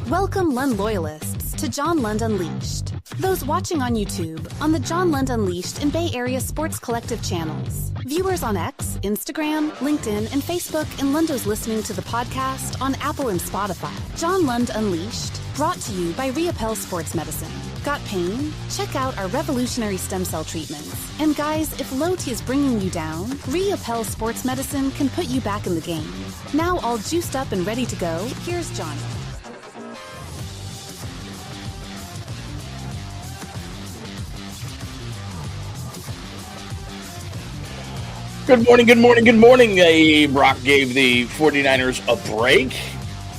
Welcome Lund loyalists to John Lund Unleashed. Those watching on YouTube, on the John Lund Unleashed and Bay Area Sports Collective channels. Viewers on X, Instagram, LinkedIn, and Facebook, and Lundos listening to the podcast on Apple and Spotify. John Lund Unleashed, brought to you by Reapel Sports Medicine. Got pain? Check out our revolutionary stem cell treatments. And guys, if low T is bringing you down, Reapel Sports Medicine can put you back in the game. Now all juiced up and ready to go, here's Johnny. Good morning, good morning, good morning. Brock gave the 49ers a break.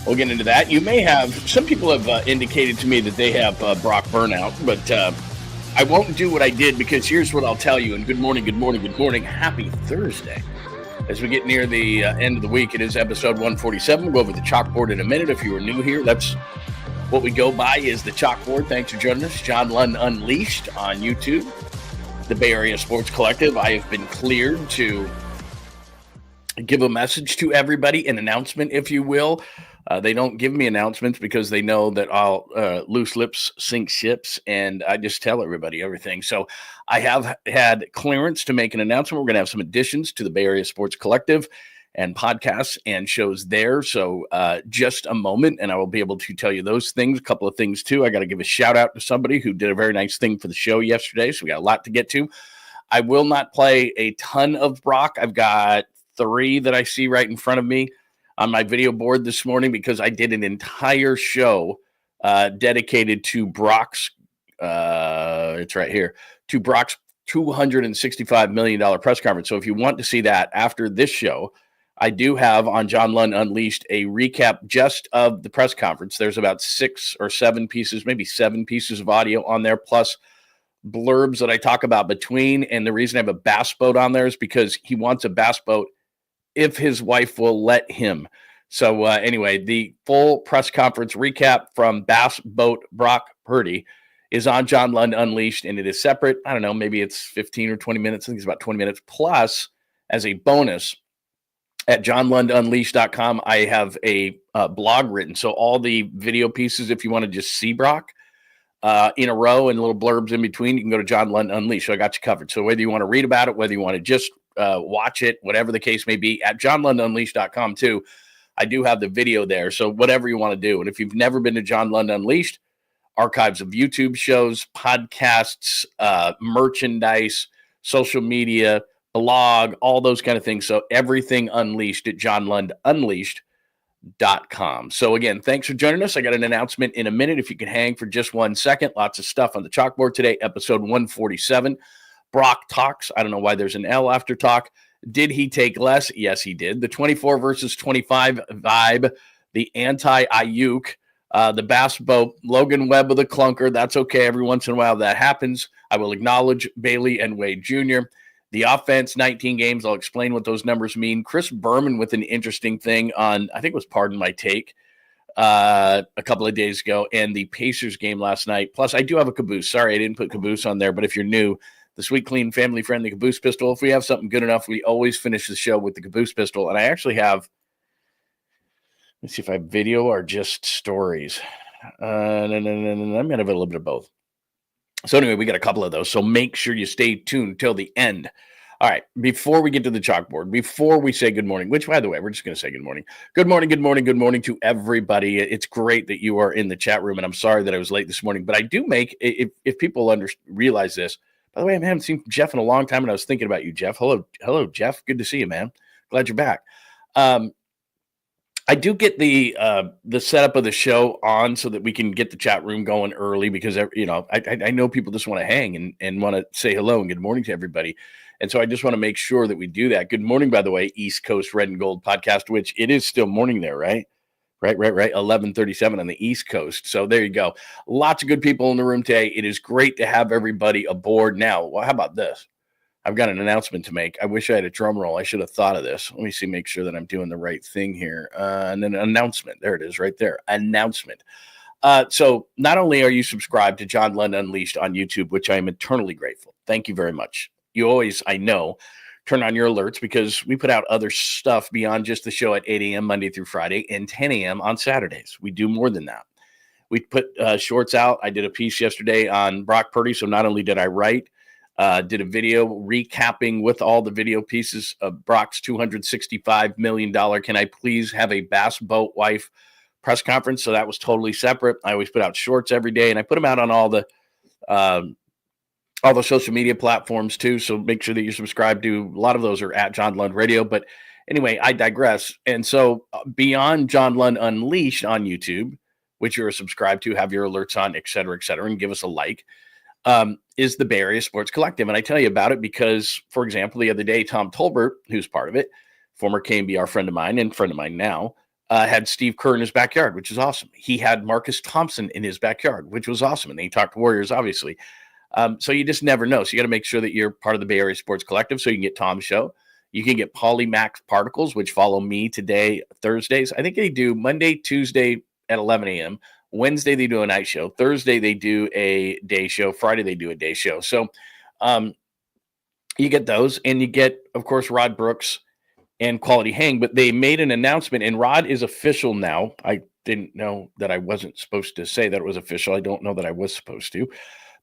We'll get into that. You may have, some people have indicated to me that they have Brock burnout, but I won't do what I did because here's what I'll tell you. And good morning, good morning, good morning. Happy Thursday. As we get near the end of the week, it is episode 147. We'll go over the chalkboard in a minute. If you are new here, that's what we go by is the chalkboard. Thanks for joining us. John Lund Unleashed on YouTube. The Bay Area Sports Collective. I have been cleared to give a message to everybody, an announcement, if you will. They don't give me announcements because they know that I'll loose lips sink ships, and I just tell everybody everything. So I have had clearance to make an announcement. We're going to have some additions to the Bay Area Sports Collective and podcasts and shows there. So just a moment, and I will be able to tell you those things. A couple of things, too. I got to give a shout-out to somebody who did a very nice thing for the show yesterday, so we got a lot to get to. I will not play a ton of Brock. I've got 3 that I see right in front of me on my video board this morning because I did an entire show dedicated to Brock's, it's right here, to Brock's $265 million press conference. So if you want to see that after this show, I do have on John Lund Unleashed a recap just of the press conference. There's about 6 or 7 pieces, maybe 7 pieces of audio on there, plus blurbs that I talk about between. And the reason I have a bass boat on there is because he wants a bass boat if his wife will let him. So anyway, the full press conference recap from Bass Boat Brock Purdy is on John Lund Unleashed, and it is separate. I don't know, maybe it's 15 or 20 minutes. I think it's about 20 minutes. Plus, as a bonus, at johnlundunleashed.com, I have a blog written. So all the video pieces, if you want to just see Brock in a row and little blurbs in between, you can go to John Lund Unleashed. So I got you covered. So whether you want to read about it, whether you want to just watch it, whatever the case may be, at johnlundunleashed.com too, I do have the video there. So whatever you want to do. And if you've never been to John Lund Unleashed, archives of YouTube shows, podcasts, merchandise, social media, blog, all those kind of things. So everything unleashed at johnlundunleashed.com. So again, thanks for joining us. I got an announcement in a minute. If you can hang for just 1 second, lots of stuff on the chalkboard today, episode 147. Brock talks. I don't know why there's an L after talk. Did he take less? Yes, he did. The 24 versus 25 vibe, the anti-Ayuk, the Bass Boat, Logan Webb of the Clunker. That's okay. Every once in a while that happens. I will acknowledge Bailey and Wade Jr. The offense, 19 games. I'll explain what those numbers mean. Chris Berman with an interesting thing on, I think it was Pardon My Take, a couple of days ago, and the Pacers game last night. Plus, I do have a caboose. Sorry, I didn't put caboose on there, but if you're new, the sweet, clean, family-friendly caboose pistol. If we have something good enough, we always finish the show with the caboose pistol. And I actually have, let's see if I have video or just stories. No, I'm going to have a little bit of both. So anyway, we got a couple of those. So make sure you stay tuned till the end. All right, before we get to the chalkboard, before we say good morning, which, by the way, we're just going to say good morning. Good morning, good morning, good morning to everybody. It's great that you are in the chat room, and I'm sorry that I was late this morning. But I do make, if people realize this, by the way, I haven't seen Jeff in a long time, and I was thinking about you, Jeff. Hello, Jeff. Good to see you, man. Glad you're back. I do get the setup of the show on so that we can get the chat room going early because, I know people just want to hang and want to say hello and good morning to everybody. And so I just want to make sure that we do that. Good morning, by the way, East Coast Red and Gold podcast, which it is still morning there, right? Right. 11:37 on the East Coast. So there you go. Lots of good people in the room today. It is great to have everybody aboard. Now, well, how about this? I've got an announcement to make. I wish I had a drum roll. I should have thought of this. Let me see, make sure that I'm doing the right thing here. And then announcement. There it is right there. Announcement. So not only are you subscribed to John Lund Unleashed on YouTube, which I am eternally grateful. Thank you very much. You always, I know, turn on your alerts because we put out other stuff beyond just the show at 8 a.m. Monday through Friday and 10 a.m. on Saturdays. We do more than that. We put shorts out. I did a piece yesterday on Brock Purdy. So not only did I write, did a video recapping with all the video pieces of Brock's $265 million Can I Please Have a Bass Boat Wife press conference. So that was totally separate. I always put out shorts every day, and I put them out on all the social media platforms too. So make sure that you subscribe to. A lot of those are at John Lund Radio. But anyway, I digress. And so beyond John Lund Unleashed on YouTube, which you're subscribed to, have your alerts on, et cetera, and give us a like, is the Bay Area Sports Collective. And I tell you about it because, for example, the other day, Tom Tolbert, who's part of it, former KNBR friend of mine and friend of mine now, had Steve Kerr in his backyard, which is awesome. He had Marcus Thompson in his backyard, which was awesome. And they talked Warriors, obviously. So you just never know. So you got to make sure that you're part of the Bay Area Sports Collective so you can get Tom's show. You can get Polymax Particles, which follow me today, Thursdays. I think they do Monday, Tuesday at 11 a.m. Wednesday, they do a night show. Thursday, they do a day show. Friday, they do a day show. So you get those. And you get, of course, Rod Brooks and Quality Hang. But they made an announcement, and Rod is official now. I didn't know that I wasn't supposed to say that it was official. I don't know that I was supposed to.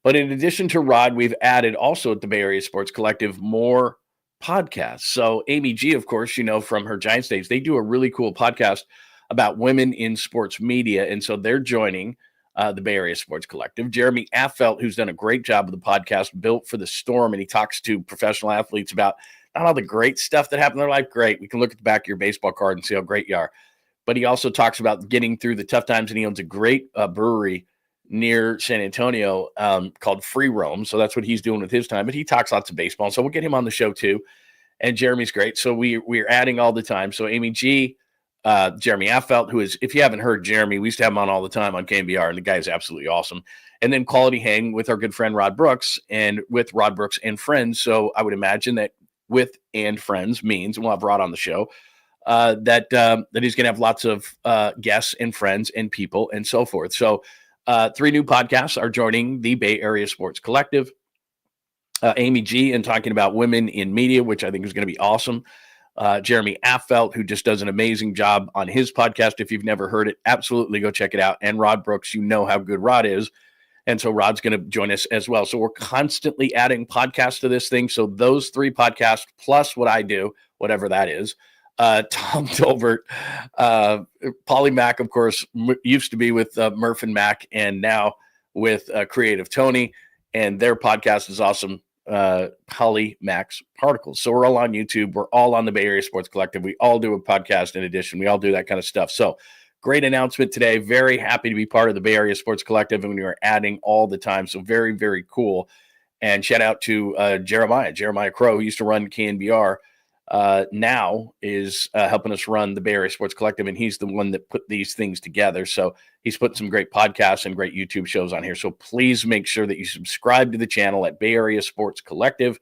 But in addition to Rod, we've added also at the Bay Area Sports Collective more podcasts. So Amy G, of course, you know, from her Giants days, they do a really cool podcast about women in sports media. And so they're joining the Bay Area Sports Collective. Jeremy Affelt, who's done a great job of the podcast Built for the Storm, and he talks to professional athletes about not all the great stuff that happened in their life. Great. We can look at the back of your baseball card and see how great you are. But he also talks about getting through the tough times, and he owns a great brewery near San Antonio called Free Roam. So that's what he's doing with his time. But he talks lots of baseball. So we'll get him on the show too. And Jeremy's great. So we're adding all the time. So Amy G, Jeremy Affelt, who is, if you haven't heard Jeremy, we used to have him on all the time on KNBR, and the guy is absolutely awesome. And then Quality Hang with our good friend Rod Brooks, and with Rod Brooks and friends. So I would imagine that with and friends means, and we'll have Rod on the show, that he's going to have lots of guests and friends and people and so forth. So 3 new podcasts are joining the Bay Area Sports Collective. Amy G, and talking about women in media, which I think is going to be awesome. Jeremy Affelt, who just does an amazing job on his podcast. If you've never heard it, absolutely go check it out. And Rod Brooks, you know how good Rod is. And so Rod's going to join us as well. So we're constantly adding podcasts to this thing. So those 3 podcasts plus what I do, whatever that is, Tom Tolbert, Polly Mac, of course, used to be with Murph and Mac, and now with Creative Tony, and their podcast is awesome. Polymax Particles. So we're all on YouTube. We're all on the Bay Area Sports Collective. We all do a podcast in addition. We all do that kind of stuff. So great announcement today. Very happy to be part of the Bay Area Sports Collective, and we are adding all the time. So very, very cool. And shout out to Jeremiah Crow, who used to run KNBR. Now is helping us run the Bay Area Sports Collective, and he's the one that put these things together. So he's put some great podcasts and great YouTube shows on here. So please make sure that you subscribe to the channel at Bay Area Sports Collective,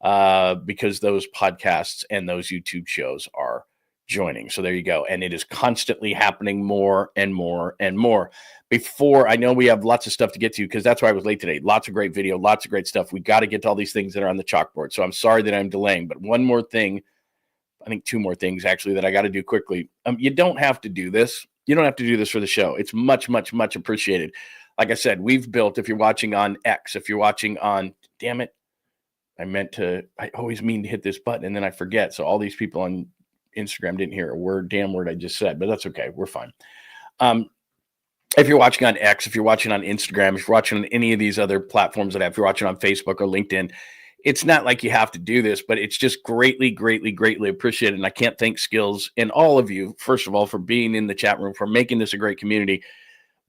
because those podcasts and those YouTube shows are joining. So there you go. And it is constantly happening more and more and more. Before, I know we have lots of stuff to get to, because that's why I was late today. Lots of great video, lots of great stuff. We got to get to all these things that are on the chalkboard. So I'm sorry that I'm delaying, but one more thing, I think 2 more things actually that I got to do quickly. You don't have to do this. You don't have to do this for the show. It's much, much, much appreciated. Like I said, we've built, if you're watching on X, if you're watching on, damn it, I always mean to hit this button and then I forget. So all these people on Instagram didn't hear a damn word I just said, but that's okay. We're fine. If you're watching on X, if you're watching on Instagram, if you're watching on any of these other platforms if you're watching on Facebook or LinkedIn, it's not like you have to do this, but it's just greatly, greatly, greatly appreciated. And I can't thank Skills and all of you, first of all, for being in the chat room, for making this a great community.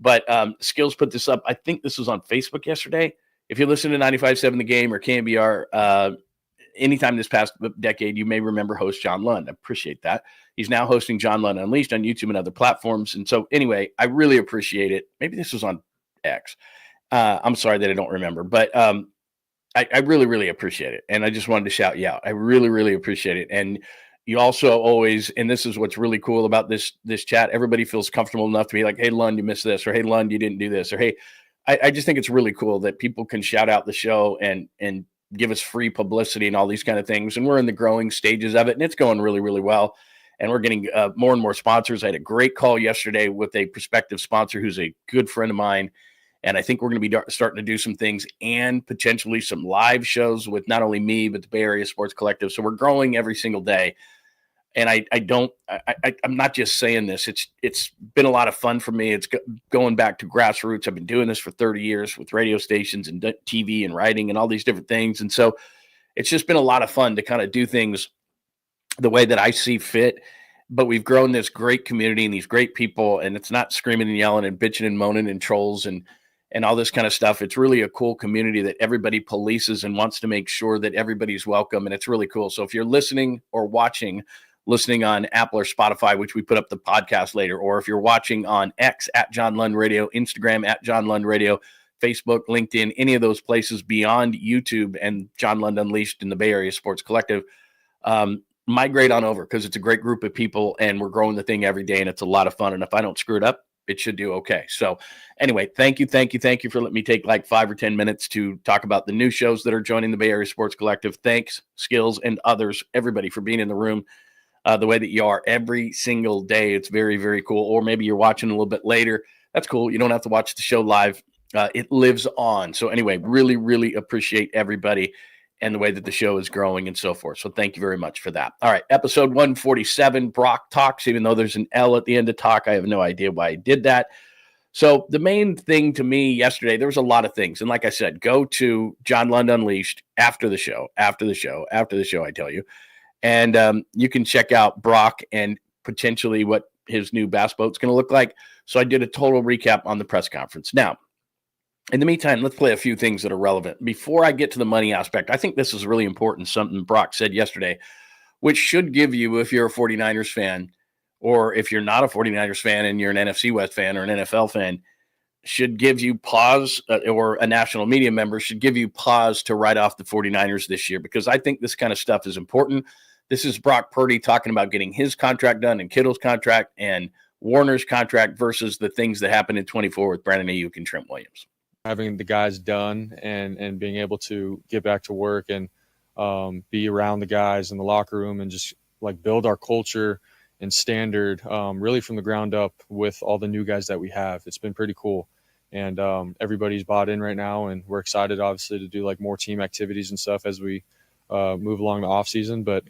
But Skills put this up. I think this was on Facebook yesterday. If you listen to 95.7 The Game or KNBR, anytime this past decade, you may remember host John Lund. I appreciate that. He's now hosting John Lund Unleashed on YouTube and other platforms. And so anyway, I really appreciate it. Maybe this was on X. I'm sorry that I don't remember, but I really, really appreciate it. And I just wanted to shout you out. I really, really appreciate it. And you also always, and this is what's really cool about this chat, everybody feels comfortable enough to be like, hey, Lund, you missed this, or hey, Lund, you didn't do this, or hey, I just think it's really cool that people can shout out the show and give us free publicity and all these kind of things. And we're in the growing stages of it, and it's going really, really well. and we're getting more and more sponsors. I had a great call yesterday with a prospective sponsor who's a good friend of mine, and I think we're going to be starting to do some things and potentially some live shows with not only me, but the Bay Area Sports Collective. So we're growing every single day. And I'm not just saying this. It's been a lot of fun for me. It's going back to grassroots. I've been doing this for 30 years with radio stations and TV and writing and all these different things. And so it's just been a lot of fun to kind of do things the way that I see fit. But we've grown this great community and these great people, and it's not screaming and yelling and bitching and moaning and trolls and all this kind of stuff. It's really a cool community that everybody polices and wants to make sure that everybody's welcome. And it's really cool. So if you're listening or listening on Apple or Spotify, which we put up the podcast later, or if you're watching on X at John Lund Radio, Instagram at John Lund Radio, Facebook, LinkedIn, any of those places beyond YouTube and John Lund Unleashed in the Bay Area Sports Collective, migrate on over because it's a great group of people and we're growing the thing every day and it's a lot of fun. And if I don't screw it up, it should do okay. So anyway, thank you for letting me take like 5 or 10 minutes to talk about the new shows that are joining the Bay Area Sports Collective. Thanks, Skills, and others, everybody for being in the room the way that you are every single day. It's very, very cool. Or maybe you're watching a little bit later. That's cool. You don't have to watch the show live. It lives on. So anyway, really, really appreciate everybody and the way that the show is growing and so forth. So thank you very much for that. All right, episode 147, Brock Talks. Even though there's an L at the end of talk, I have no idea why I did that. So the main thing to me yesterday, there was a lot of things. And like I said, go to John Lund Unleashed after the show, I tell you. And you can check out Brock and potentially what his new bass boat's going to look like. So I did a total recap on the press conference. Now, in the meantime, let's play a few things that are relevant. Before I get to the money aspect, I think this is really important, something Brock said yesterday, which should give you, if you're a 49ers fan, or if you're not a 49ers fan and you're an NFC West fan or an NFL fan, should give you pause, or a national media member should give you pause to write off the 49ers this year, because I think this kind of stuff is important. This is Brock Purdy talking about getting his contract done and Kittle's contract and Warner's contract versus the things that happened in 24 with Brandon Ayuk and Trent Williams. Having the guys done and being able to get back to work and be around the guys in the locker room and just like build our culture and standard really from the ground up with all the new guys that we have. It's been pretty cool. And everybody's bought in right now, and we're excited, obviously, to do like more team activities and stuff as we move along the off season. But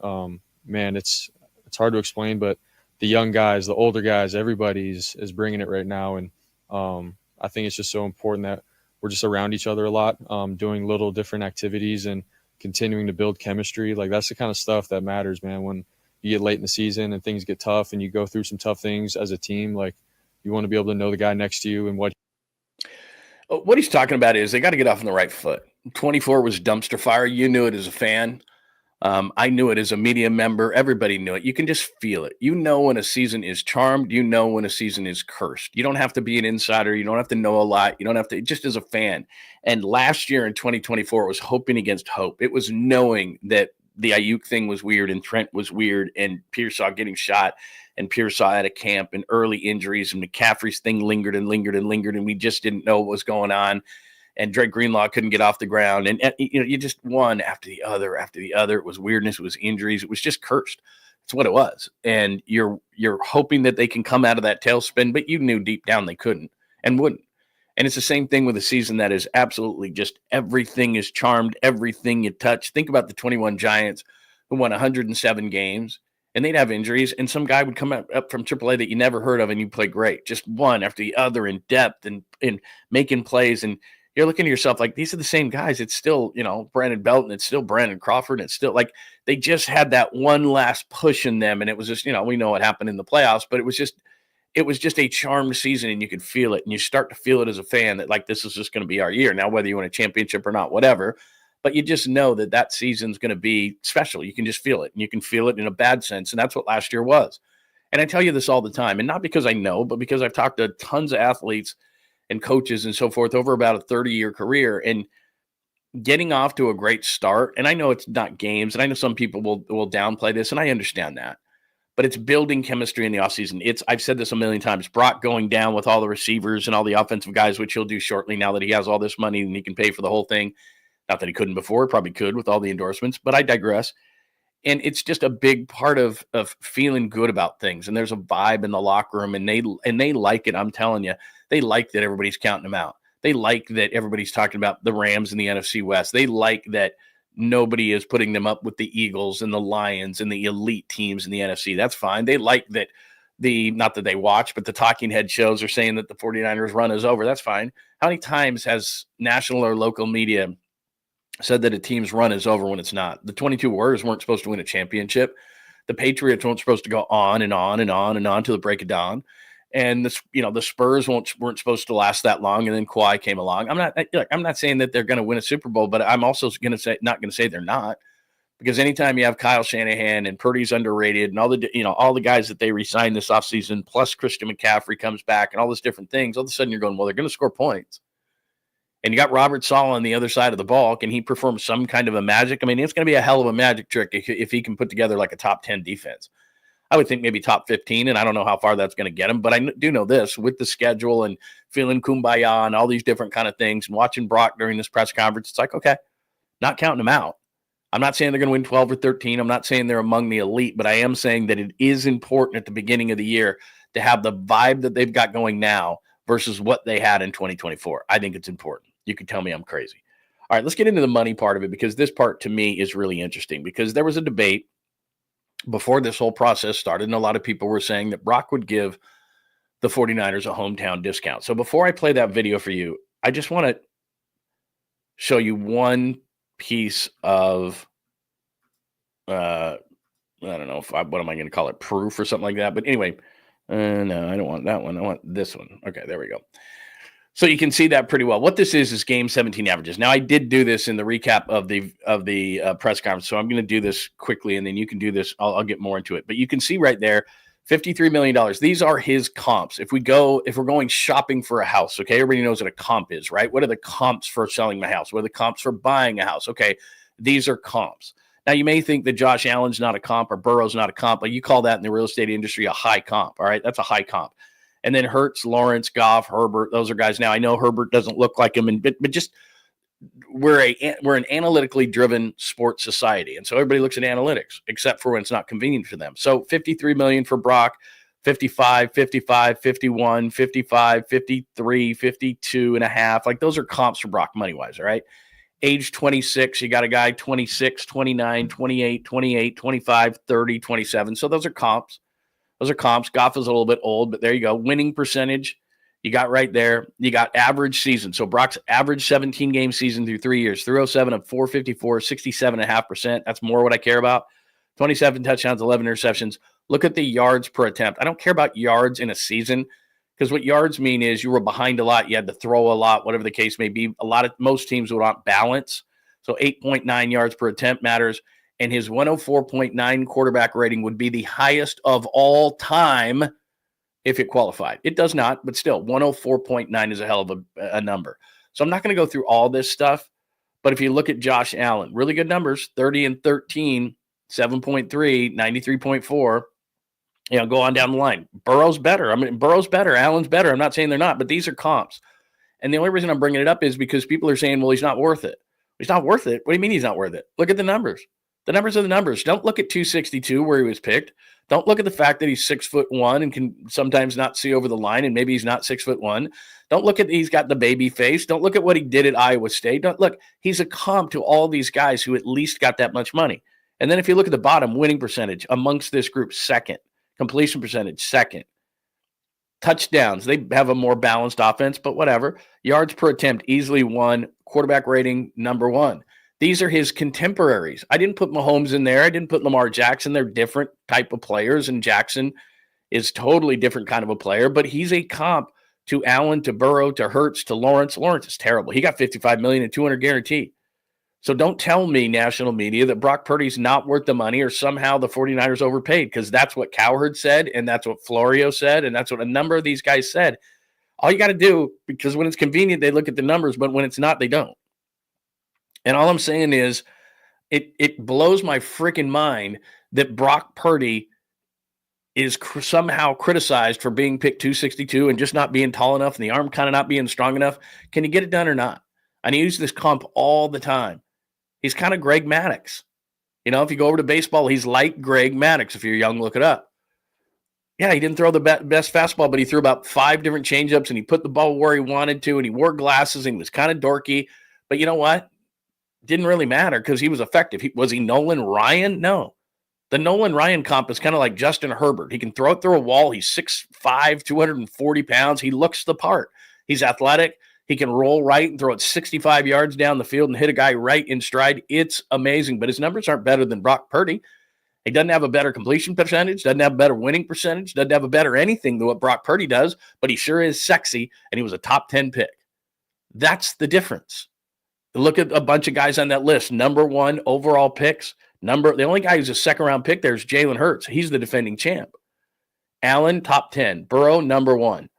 man, it's hard to explain, but the young guys, the older guys, everybody's is bringing it right now. And I think it's just so important that we're just around each other a lot, doing little different activities and continuing to build chemistry. Like that's the kind of stuff that matters, man. When you get late in the season and things get tough and you go through some tough things as a team, like you want to be able to know the guy next to you and what he's talking about is they got to get off on the right foot. 24 was dumpster fire. You knew it as a fan. I knew it as a media member. Everybody knew it. You can just feel it. You know when a season is charmed. You know when a season is cursed. You don't have to be an insider. You don't have to know a lot. You don't have to, just as a fan. And last year in 2024, it was hoping against hope. It was knowing that the Ayuk thing was weird and Trent was weird and Pearsall getting shot and Pearsall at a camp and early injuries and McCaffrey's thing lingered and we just didn't know what was going on. And Drake Greenlaw couldn't get off the ground. And you just one after the other. It was weirdness. It was injuries. It was just cursed. That's what it was. And you're hoping that they can come out of that tailspin, but you knew deep down they couldn't and wouldn't. And it's the same thing with a season that is absolutely just everything is charmed, everything you touch. Think about the 21 Giants who won 107 games, and they'd have injuries, and some guy would come up from AAA that you never heard of, and you play great. Just one after the other in depth and making plays. And you're looking at yourself like, these are the same guys. It's still, Brandon Belton. It's still Brandon Crawford. And it's still like they just had that one last push in them. And it was just, we know what happened in the playoffs, but it was just a charmed season, and you could feel it. And you start to feel it as a fan that like, this is just going to be our year. Now, whether you win a championship or not, whatever, but you just know that season's going to be special. You can just feel it, and you can feel it in a bad sense. And that's what last year was. And I tell you this all the time, and not because I know, but because I've talked to tons of athletes and coaches and so forth over about a 30-year career, and getting off to a great start. And I know it's not games, and I know some people will downplay this, and I understand that, but it's building chemistry in the offseason. I've said this a million times. Brock going down with all the receivers and all the offensive guys, which he'll do shortly now that he has all this money and he can pay for the whole thing. Not that he couldn't before, probably could with all the endorsements, but I digress. And it's just a big part of feeling good about things. And there's a vibe in the locker room, and they like it. I'm telling you, they like that everybody's counting them out. They like that everybody's talking about the Rams in the NFC West. They like that nobody is putting them up with the Eagles and the Lions and the elite teams in the NFC. That's fine. They like that not that they watch, but the talking head shows are saying that the 49ers run is over. That's fine. How many times has national or local media said that a team's run is over when it's not? The 22 Warriors weren't supposed to win a championship. The Patriots weren't supposed to go on and on and on and on till the break of dawn. And the Spurs weren't supposed to last that long. And then Kawhi came along. I'm not saying that they're going to win a Super Bowl, but I'm also not going to say they're not, because anytime you have Kyle Shanahan and Purdy's underrated and all the guys that they re-signed this offseason, plus Christian McCaffrey comes back and all these different things, all of a sudden you're going, well, they're going to score points. And you got Robert Saleh on the other side of the ball. Can he perform some kind of a magic? I mean, it's going to be a hell of a magic trick if he can put together like a top 10 defense. I would think maybe top 15, and I don't know how far that's going to get him. But I do know this, with the schedule and feeling kumbaya and all these different kind of things, and watching Brock during this press conference, it's like, okay, not counting them out. I'm not saying they're going to win 12 or 13. I'm not saying they're among the elite, but I am saying that it is important at the beginning of the year to have the vibe that they've got going now versus what they had in 2024. I think it's important. You can tell me I'm crazy. All right, let's get into the money part of it, because this part to me is really interesting, because there was a debate before this whole process started, and a lot of people were saying that Brock would give the 49ers a hometown discount. So before I play that video for you, I just want to show you one piece of, I don't know, what am I going to call it, proof or something like that? But anyway, no, I don't want that one. I want this one. Okay, there we go. So you can see that pretty well. What this is game 17 averages. Now, I did do this in the recap of the press conference, so I'm going to do this quickly, and then you can do this. I'll get more into it. But you can see right there, $53 million. These are his comps. If we're going shopping for a house, okay, everybody knows what a comp is, right? What are the comps for selling my house? What are the comps for buying a house? Okay, these are comps. Now, you may think that Josh Allen's not a comp or Burrow's not a comp, but you call that in the real estate industry a high comp, all right? That's a high comp. And then Hurts, Lawrence, Goff, Herbert, those are guys. Now, I know Herbert doesn't look like him, but just we're an analytically driven sports society. And so everybody looks at analytics, except for when it's not convenient for them. So $53 million for Brock, 55, 55, 51, 55, 53, 52 and a half. Like, those are comps for Brock money-wise, all right? Age 26, you got a guy 26, 29, 28, 28, 25, 30, 27. So those are comps. Those are comps. Goff is a little bit old, but there you go. Winning percentage, you got right there. You got average season. So Brock's average 17-game season through 3 years, 307 of 454, 67.5%. That's more what I care about. 27 touchdowns, 11 interceptions. Look at the yards per attempt. I don't care about yards in a season, because what yards mean is you were behind a lot, you had to throw a lot, whatever the case may be. Most teams would want balance. So 8.9 yards per attempt matters. And his 104.9 quarterback rating would be the highest of all time if it qualified. It does not, but still, 104.9 is a hell of a number. So I'm not going to go through all this stuff, but if you look at Josh Allen, really good numbers, 30 and 13, 7.3, 93.4. Go on down the line. Burrow's better. Burrow's better. Allen's better. I'm not saying they're not, but these are comps. And the only reason I'm bringing it up is because people are saying, well, he's not worth it. He's not worth it. What do you mean he's not worth it? Look at the numbers. The numbers are the numbers. Don't look at 262 where he was picked. Don't look at the fact that he's 6'1" and can sometimes not see over the line, and maybe he's not 6'1". Don't look at he's got the baby face. Don't look at what he did at Iowa State. Don't look. He's a comp to all these guys who at least got that much money. And then if you look at the bottom, winning percentage amongst this group, second. Completion percentage, second. Touchdowns, they have a more balanced offense, but whatever. Yards per attempt, easily one. Quarterback rating, number one. These are his contemporaries. I didn't put Mahomes in there. I didn't put Lamar Jackson. They're different type of players, and Jackson is totally different kind of a player, but he's a comp to Allen, to Burrow, to Hurts, to Lawrence. Lawrence is terrible. He got $55 million and $200 guaranteed. So don't tell me, national media, that Brock Purdy's not worth the money or somehow the 49ers overpaid, because that's what Cowherd said, and that's what Florio said, and that's what a number of these guys said. All you got to do, because when it's convenient, they look at the numbers, but when it's not, they don't. And all I'm saying is it blows my freaking mind that Brock Purdy is somehow criticized for being picked 262 and just not being tall enough and the arm kind of not being strong enough. Can he get it done or not? And he uses this comp all the time. He's kind of Greg Maddux. You know, if you go over to baseball, he's like Greg Maddux. If you're young, look it up. Yeah, he didn't throw the best fastball, but he threw about 5 different changeups, and he put the ball where he wanted to, and he wore glasses, and he was kind of dorky. But you know what? Didn't really matter because he was effective. Was he Nolan Ryan? No. The Nolan Ryan comp is kind of like Justin Herbert. He can throw it through a wall. He's 6'5", 240 pounds. He looks the part. He's athletic. He can roll right and throw it 65 yards down the field and hit a guy right in stride. It's amazing, but his numbers aren't better than Brock Purdy. He doesn't have a better completion percentage, doesn't have a better winning percentage, doesn't have a better anything than what Brock Purdy does, but he sure is sexy, and he was a top 10 pick. That's the difference. Look at a bunch of guys on that list. Number 1 overall picks. The only guy who's a second-round pick there is Jalen Hurts. He's the defending champ. Allen, top 10. Burrow, number 1.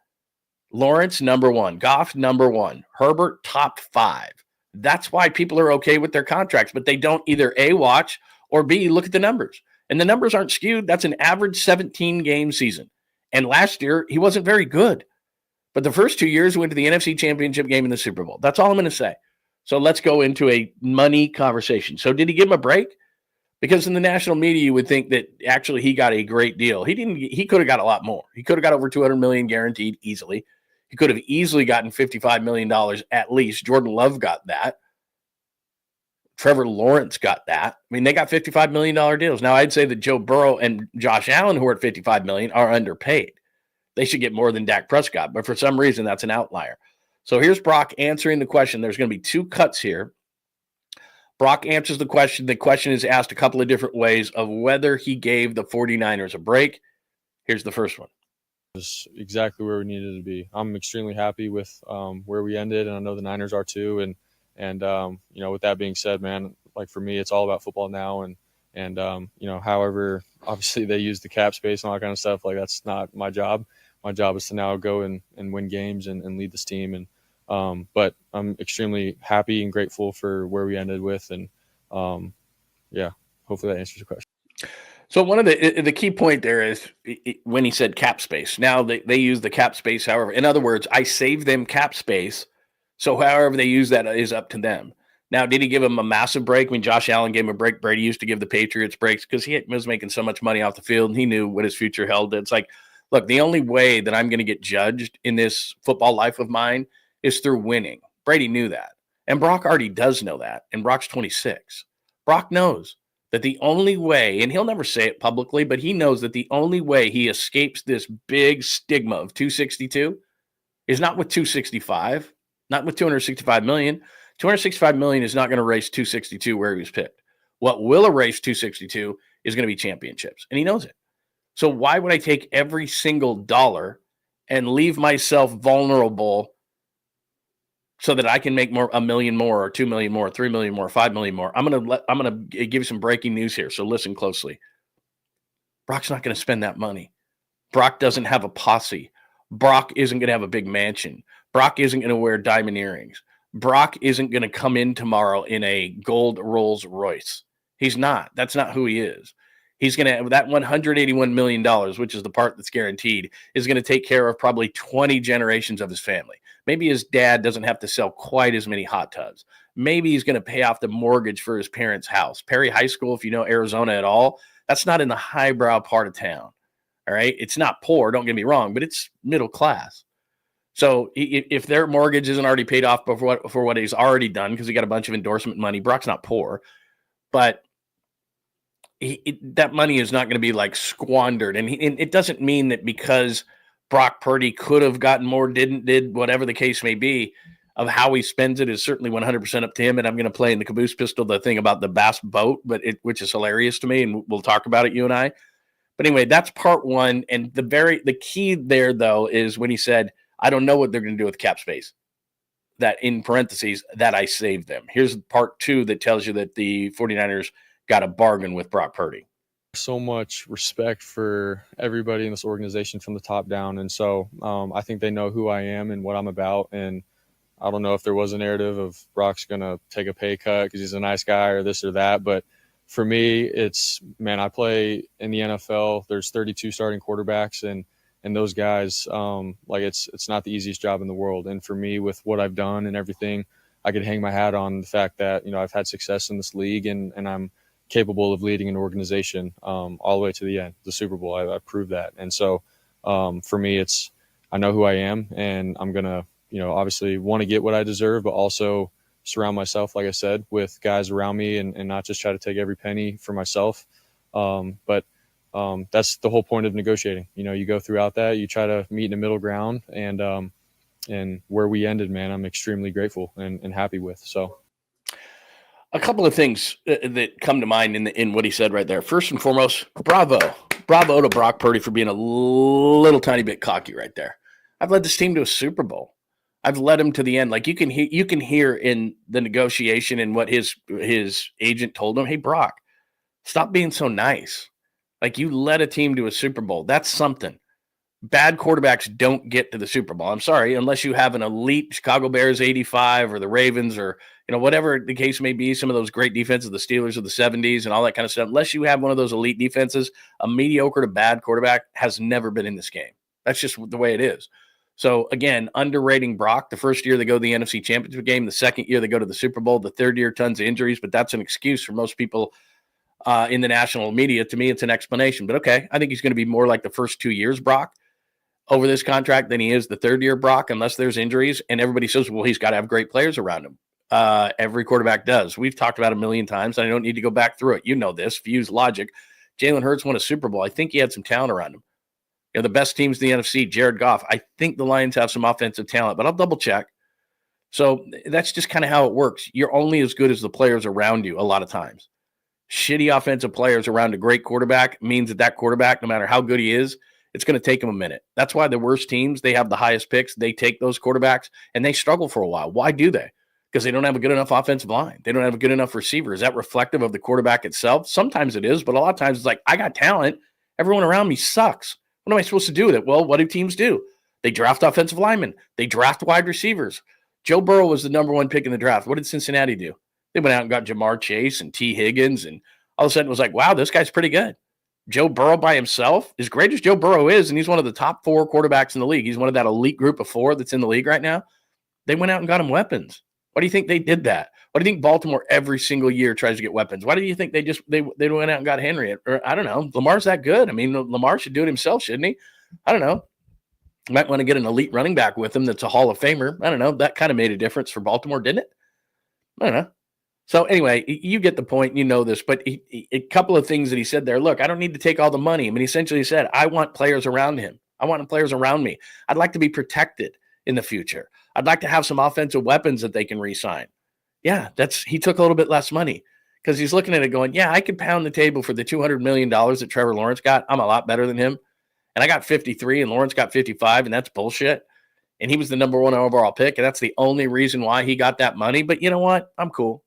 Lawrence, number 1. Goff, number 1. Herbert, top 5. That's why people are okay with their contracts, but they don't either A, watch, or B, look at the numbers. And the numbers aren't skewed. That's an average 17-game season. And last year, he wasn't very good. But the first 2 years, he went to the NFC Championship game in the Super Bowl. That's all I'm going to say. So let's go into a money conversation. So did he give him a break? Because in the national media, you would think that actually he got a great deal. He didn't. He could have got a lot more. He could have got over $200 million guaranteed easily. He could have easily gotten $55 million at least. Jordan Love got that. Trevor Lawrence got that. I mean, they got $55 million deals. Now, I'd say that Joe Burrow and Josh Allen, who are at $55 million, are underpaid. They should get more than Dak Prescott, but for some reason, that's an outlier. So here's Brock answering the question. There's going to be 2 cuts here. Brock answers the question. The question is asked a couple of different ways of whether he gave the 49ers a break. Here's the first one. Just exactly where we needed to be. I'm extremely happy with where we ended, and I know the Niners are too. And you know, with that being said, man, like for me, it's all about football now. And you know, however, obviously they use the cap space and all that kind of stuff. Like that's not my job. My job is to now go and win games and lead this team. And but I'm extremely happy and grateful for where we ended with. And yeah, hopefully that answers your question. So one of the key point there is when he said cap space. Now they use the cap space, however. In other words, I save them cap space. So however they use that is up to them. Now, did he give him a massive break? I mean, Josh Allen gave him a break. Brady used to give the Patriots breaks because he was making so much money off the field, and he knew what his future held. It's like, look, the only way that I'm going to get judged in this football life of mine is through winning. Brady knew that. And Brock already does know that. And Brock's 26. Brock knows that the only way, and he'll never say it publicly, but he knows that the only way he escapes this big stigma of 262 is not with 265, not with 265 million. 265 million is not going to erase 262 where he was picked. What will erase 262 is going to be championships, and he knows it. So why would I take every single dollar and leave myself vulnerable so that I can make more, $1 million more, or 2 million more, 3 million more, 5 million more? I'm going to give you some breaking news here. So listen closely. Brock's not going to spend that money. Brock doesn't have a posse. Brock isn't going to have a big mansion. Brock isn't going to wear diamond earrings. Brock isn't going to come in tomorrow in a gold Rolls Royce. He's not. That's not who he is. He's going to have that $181 million, which is the part that's guaranteed, is going to take care of probably 20 generations of his family. Maybe his dad doesn't have to sell quite as many hot tubs. Maybe he's going to pay off the mortgage for his parents' house. Perry High School, if you know Arizona at all, that's not in the highbrow part of town. All right. It's not poor. Don't get me wrong, but it's middle class. So if their mortgage isn't already paid off for what he's already done, because he got a bunch of endorsement money, Brock's not poor, but that money is not going to be like squandered. And it doesn't mean that because Brock Purdy could have gotten more, did, whatever the case may be, of how he spends it is certainly 100% up to him. And I'm going to play in the caboose pistol the thing about the bass boat, which is hilarious to me, and we'll talk about it, you and I. But anyway, that's part one. And the key there, though, is when he said, I don't know what they're going to do with cap space. That in parentheses, that I saved them. Here's part two that tells you that the 49ers got a bargain with Brock Purdy. So much respect for everybody in this organization from the top down. And so I think they know who I am and what I'm about. And I don't know if there was a narrative of Brock's going to take a pay cut because he's a nice guy or this or that. But for me, it's, man, I play in the NFL. There's 32 starting quarterbacks, and those guys, like it's not the easiest job in the world. And for me, with what I've done and everything, I could hang my hat on the fact that, you know, I've had success in this league, and I'm capable of leading an organization all the way to the end, the Super Bowl. I proved that. And so for me, I know who I am, and I'm going to, obviously want to get what I deserve, but also surround myself, like I said, with guys around me and not just try to take every penny for myself. But that's the whole point of negotiating. You go throughout that, you try to meet in the middle ground, and where we ended, man, I'm extremely grateful and happy with. So a couple of things that come to mind in what he said right there. First and foremost, bravo to Brock Purdy for being a little tiny bit cocky right there. I've led this team to a Super Bowl. I've led him to the end. Like you can hear in the negotiation and what his agent told him. Hey, Brock, stop being so nice. Like you led a team to a Super Bowl. That's something. Bad quarterbacks don't get to the Super Bowl. I'm sorry, unless you have an elite Chicago Bears 85 or the Ravens or whatever the case may be, some of those great defenses, the Steelers of the 70s and all that kind of stuff. Unless you have one of those elite defenses, a mediocre to bad quarterback has never been in this game. That's just the way it is. So, again, underrating Brock. The first year they go to the NFC Championship game. The second year they go to the Super Bowl. The third year, tons of injuries. But that's an excuse for most people in the national media. To me, it's an explanation. But, okay, I think he's going to be more like the first 2 years, Brock, over this contract than he is the third year, Brock, unless there's injuries. And everybody says, well, he's got to have great players around him. Every quarterback does. We've talked about it a million times, and I don't need to go back through it. You know this. Fuse logic. Jalen Hurts won a Super Bowl. I think he had some talent around him. The best teams in the NFC, Jared Goff. I think the Lions have some offensive talent, but I'll double check. So that's just kind of how it works. You're only as good as the players around you a lot of times. Shitty offensive players around a great quarterback means that quarterback, no matter how good he is, it's going to take him a minute. That's why the worst teams, they have the highest picks. They take those quarterbacks, and they struggle for a while. Why do they? Because they don't have a good enough offensive line. They don't have a good enough receiver. Is that reflective of the quarterback itself? Sometimes it is, but a lot of times it's like, I got talent. Everyone around me sucks. What am I supposed to do with it? Well, what do teams do? They draft offensive linemen. They draft wide receivers. Joe Burrow was the number one pick in the draft. What did Cincinnati do? They went out and got Jamar Chase and T. Higgins, and all of a sudden it was like, wow, this guy's pretty good. Joe Burrow by himself, as great as Joe Burrow is, and he's one of the top 4 quarterbacks in the league. He's one of that elite group of 4 that's in the league right now. They went out and got him weapons. Why do you think they did that? Why do you think Baltimore every single year tries to get weapons? Why do you think they went out and got Henry? Or I don't know. Lamar's that good. I mean, Lamar should do it himself, shouldn't he? I don't know. Might want to get an elite running back with him that's a Hall of Famer. I don't know. That kind of made a difference for Baltimore, didn't it? I don't know. So anyway, you get the point. You know this. But a couple of things that he said there. Look, I don't need to take all the money. I mean, he essentially said, I want players around him. I want players around me. I'd like to be protected in the future. I'd like to have some offensive weapons that they can re-sign. Yeah, he took a little bit less money because he's looking at it going, yeah, I could pound the table for the $200 million that Trevor Lawrence got. I'm a lot better than him. And I got 53 and Lawrence got 55, and that's bullshit. And he was the number 1 overall pick, and that's the only reason why he got that money. But you know what? I'm cool.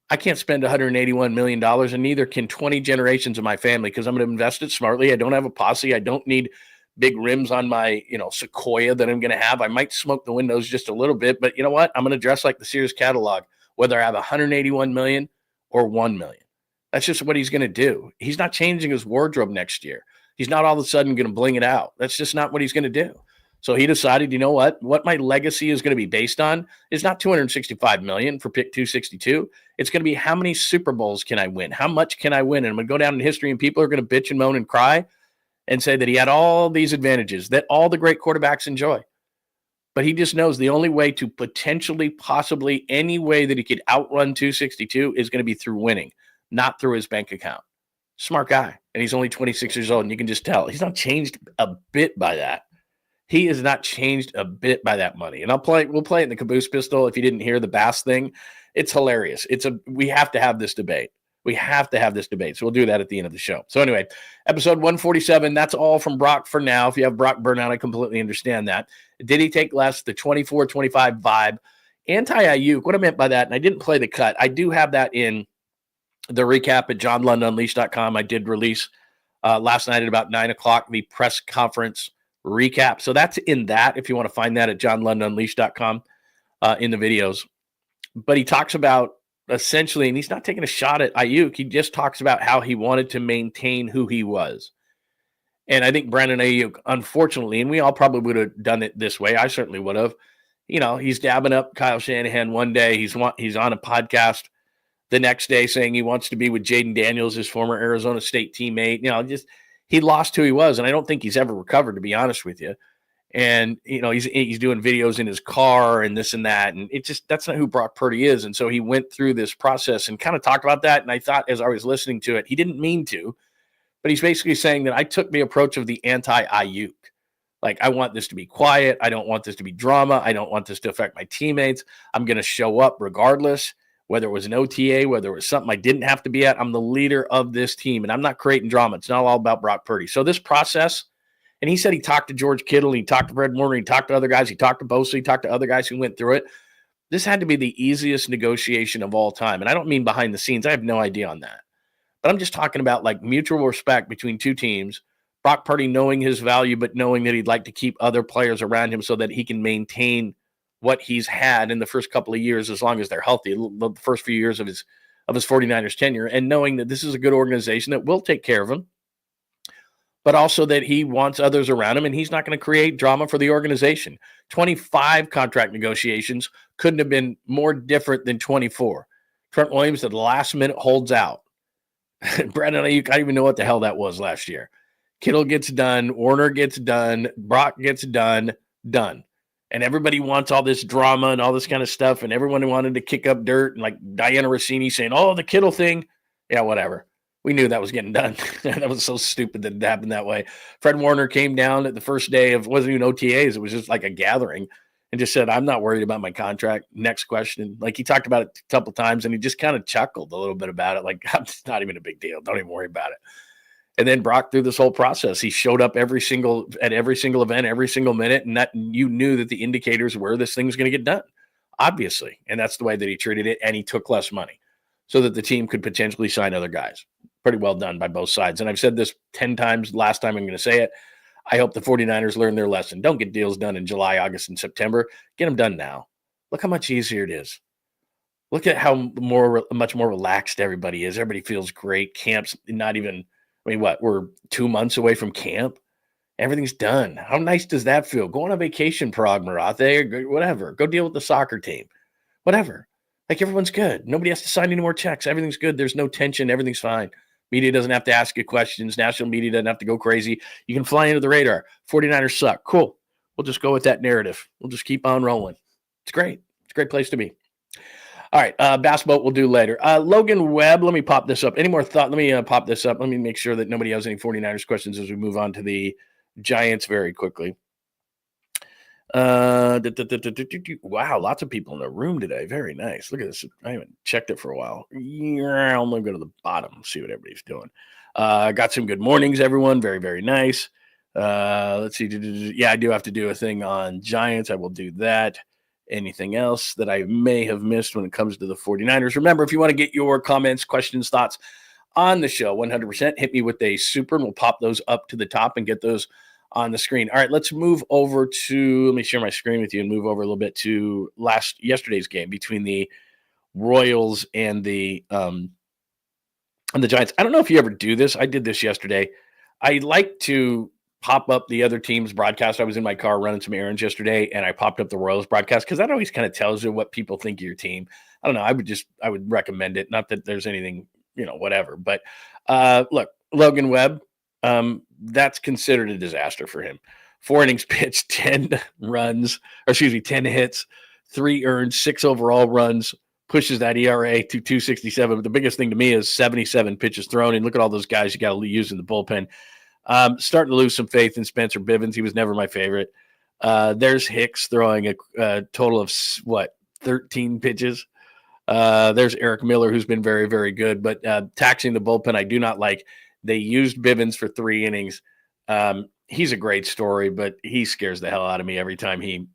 I can't spend $181 million, and neither can 20 generations of my family because I'm going to invest it smartly. I don't have a posse. I don't need big rims on my, Sequoia that I'm going to have. I might smoke the windows just a little bit, but you know what? I'm going to dress like the Sears catalog, whether I have 181 million or 1 million. That's just what he's going to do. He's not changing his wardrobe next year. He's not all of a sudden going to bling it out. That's just not what he's going to do. So he decided, you know what my legacy is going to be based on is not 265 million for pick 262. It's going to be how many Super Bowls can I win? How much can I win? And I'm going to go down in history and people are going to bitch and moan and cry and say that he had all these advantages that all the great quarterbacks enjoy. But he just knows the only way to potentially, possibly any way that he could outrun 262 is going to be through winning, not through his bank account. Smart guy. And he's only 26 years old. And you can just tell he's not changed a bit by that. He is not changed a bit by that money. And we'll play it in the caboose pistol. If you didn't hear the Bass thing, it's hilarious. We have to have this debate. We have to have this debate. So we'll do that at the end of the show. So anyway, episode 147, that's all from Brock for now. If you have Brock burnout, I completely understand that. Did he take less? The 24-25 vibe. Anti-Ayuk, what I meant by that, and I didn't play the cut. I do have that in the recap at johnlundunleashed.com. I did release last night at about 9 o'clock, the press conference recap. So that's in that, if you want to find that at johnlundunleashed.com in the videos. But he talks about essentially, and he's not taking a shot at Ayuk. He just talks about how he wanted to maintain who he was. And I think Brandon Ayuk, unfortunately, and we all probably would have done it this way. I certainly would have. He's dabbing up Kyle Shanahan one day. He's on a podcast the next day saying he wants to be with Jaden Daniels, his former Arizona State teammate. Just he lost who he was, and I don't think he's ever recovered, to be honest with you. And he's doing videos in his car and this and that, and that's not who Brock Purdy is. And so he went through this process and kind of talked about that. And I thought, as I was listening to it, he didn't mean to, but he's basically saying that I took the approach of the anti-Ayuk. Like, I want this to be quiet. I don't want this to be drama. I don't want this to affect my teammates. I'm going to show up regardless, whether it was an OTA, whether it was something I didn't have to be at. I'm the leader of this team, and I'm not creating drama. It's not all about Brock Purdy. So this process, and he said he talked to George Kittle, he talked to Fred Warner, he talked to other guys, he talked to Bosa, he talked to other guys who went through it. This had to be the easiest negotiation of all time. And I don't mean behind the scenes. I have no idea on that. But I'm just talking about like mutual respect between two teams. Brock Purdy knowing his value, but knowing that he'd like to keep other players around him so that he can maintain what he's had in the first couple of years as long as they're healthy, the first few years of his 49ers tenure, and knowing that this is a good organization that will take care of him, but also that he wants others around him, and he's not going to create drama for the organization. 25 contract negotiations couldn't have been more different than 24. Trent Williams at the last minute holds out. Brandon Ayuk, I don't even know what the hell that was last year. Kittle gets done. Warner gets done. Brock gets done. Done. And everybody wants all this drama and all this kind of stuff, and everyone wanted to kick up dirt, and like Diana Rossini saying, oh, the Kittle thing. Yeah, whatever. We knew that was getting done. That was so stupid that it happened that way. Fred Warner came down at the first day of, wasn't even OTAs. It was just like a gathering, and just said, I'm not worried about my contract. Next question. Like, he talked about it a couple times, and he just kind of chuckled a little bit about it. Like, it's not even a big deal. Don't even worry about it. And then Brock, through this whole process, he showed up at every single event, every single minute, and that you knew that the indicators were this thing's going to get done, obviously. And that's the way that he treated it, and he took less money so that the team could potentially sign other guys. Pretty well done by both sides. And I've said this 10 times. Last time I'm going to say it. I hope the 49ers learn their lesson. Don't get deals done in July, August, and September. Get them done now. Look how much easier it is. Look at how much more relaxed everybody is. Everybody feels great. Camp's not even, we're 2 months away from camp. Everything's done. How nice does that feel? Go on a vacation, Parag Marathe, whatever. Go deal with the soccer team. Whatever. Like, everyone's good. Nobody has to sign any more checks. Everything's good. There's no tension. Everything's fine. Media doesn't have to ask you questions. National media doesn't have to go crazy. You can fly under the radar. 49ers suck. Cool. We'll just go with that narrative. We'll just keep on rolling. It's great. It's a great place to be. All right. Basketball we'll do later. Logan Webb, let me pop this up. Any more thought? Let me pop this up. Let me make sure that nobody has any 49ers questions as we move on to the Giants very quickly. Wow, lots of people in the room today. Very nice. Look at this. I haven't checked it for a while. I'm gonna go to the bottom, see what everybody's doing. Got some good mornings, everyone. Very, very nice. Let's see. Yeah, I do have to do a thing on Giants. I will do that. Anything else that I may have missed when it comes to the 49ers? Remember, if you want to get your comments, questions, thoughts on the show, 100%, hit me with a super, and we'll pop those up to the top and get those on the screen. All right, let's move over to, let me share my screen with you and move over a little bit to yesterday's game between the Royals and the Giants. I don't know if you ever do this. I did this yesterday. I like to pop up the other team's broadcast. I was in my car running some errands yesterday, and I popped up the Royals broadcast because that always kind of tells you what people think of your team. I don't know. I would recommend it. Not that there's anything, whatever. But look, Logan Webb, that's considered a disaster for him. 4 innings pitched, 10 hits, 3 earned, 6 overall runs, pushes that ERA to 2.67. But the biggest thing to me is 77 pitches thrown. And look at all those guys you got to use in the bullpen. Starting to lose some faith in Spencer Bivens. He was never my favorite. There's Hicks throwing a total of 13 pitches. There's Eric Miller, who's been very, very good, but taxing the bullpen, I do not like. They used Bivens for 3 innings. He's a great story, but he scares the hell out of me every time he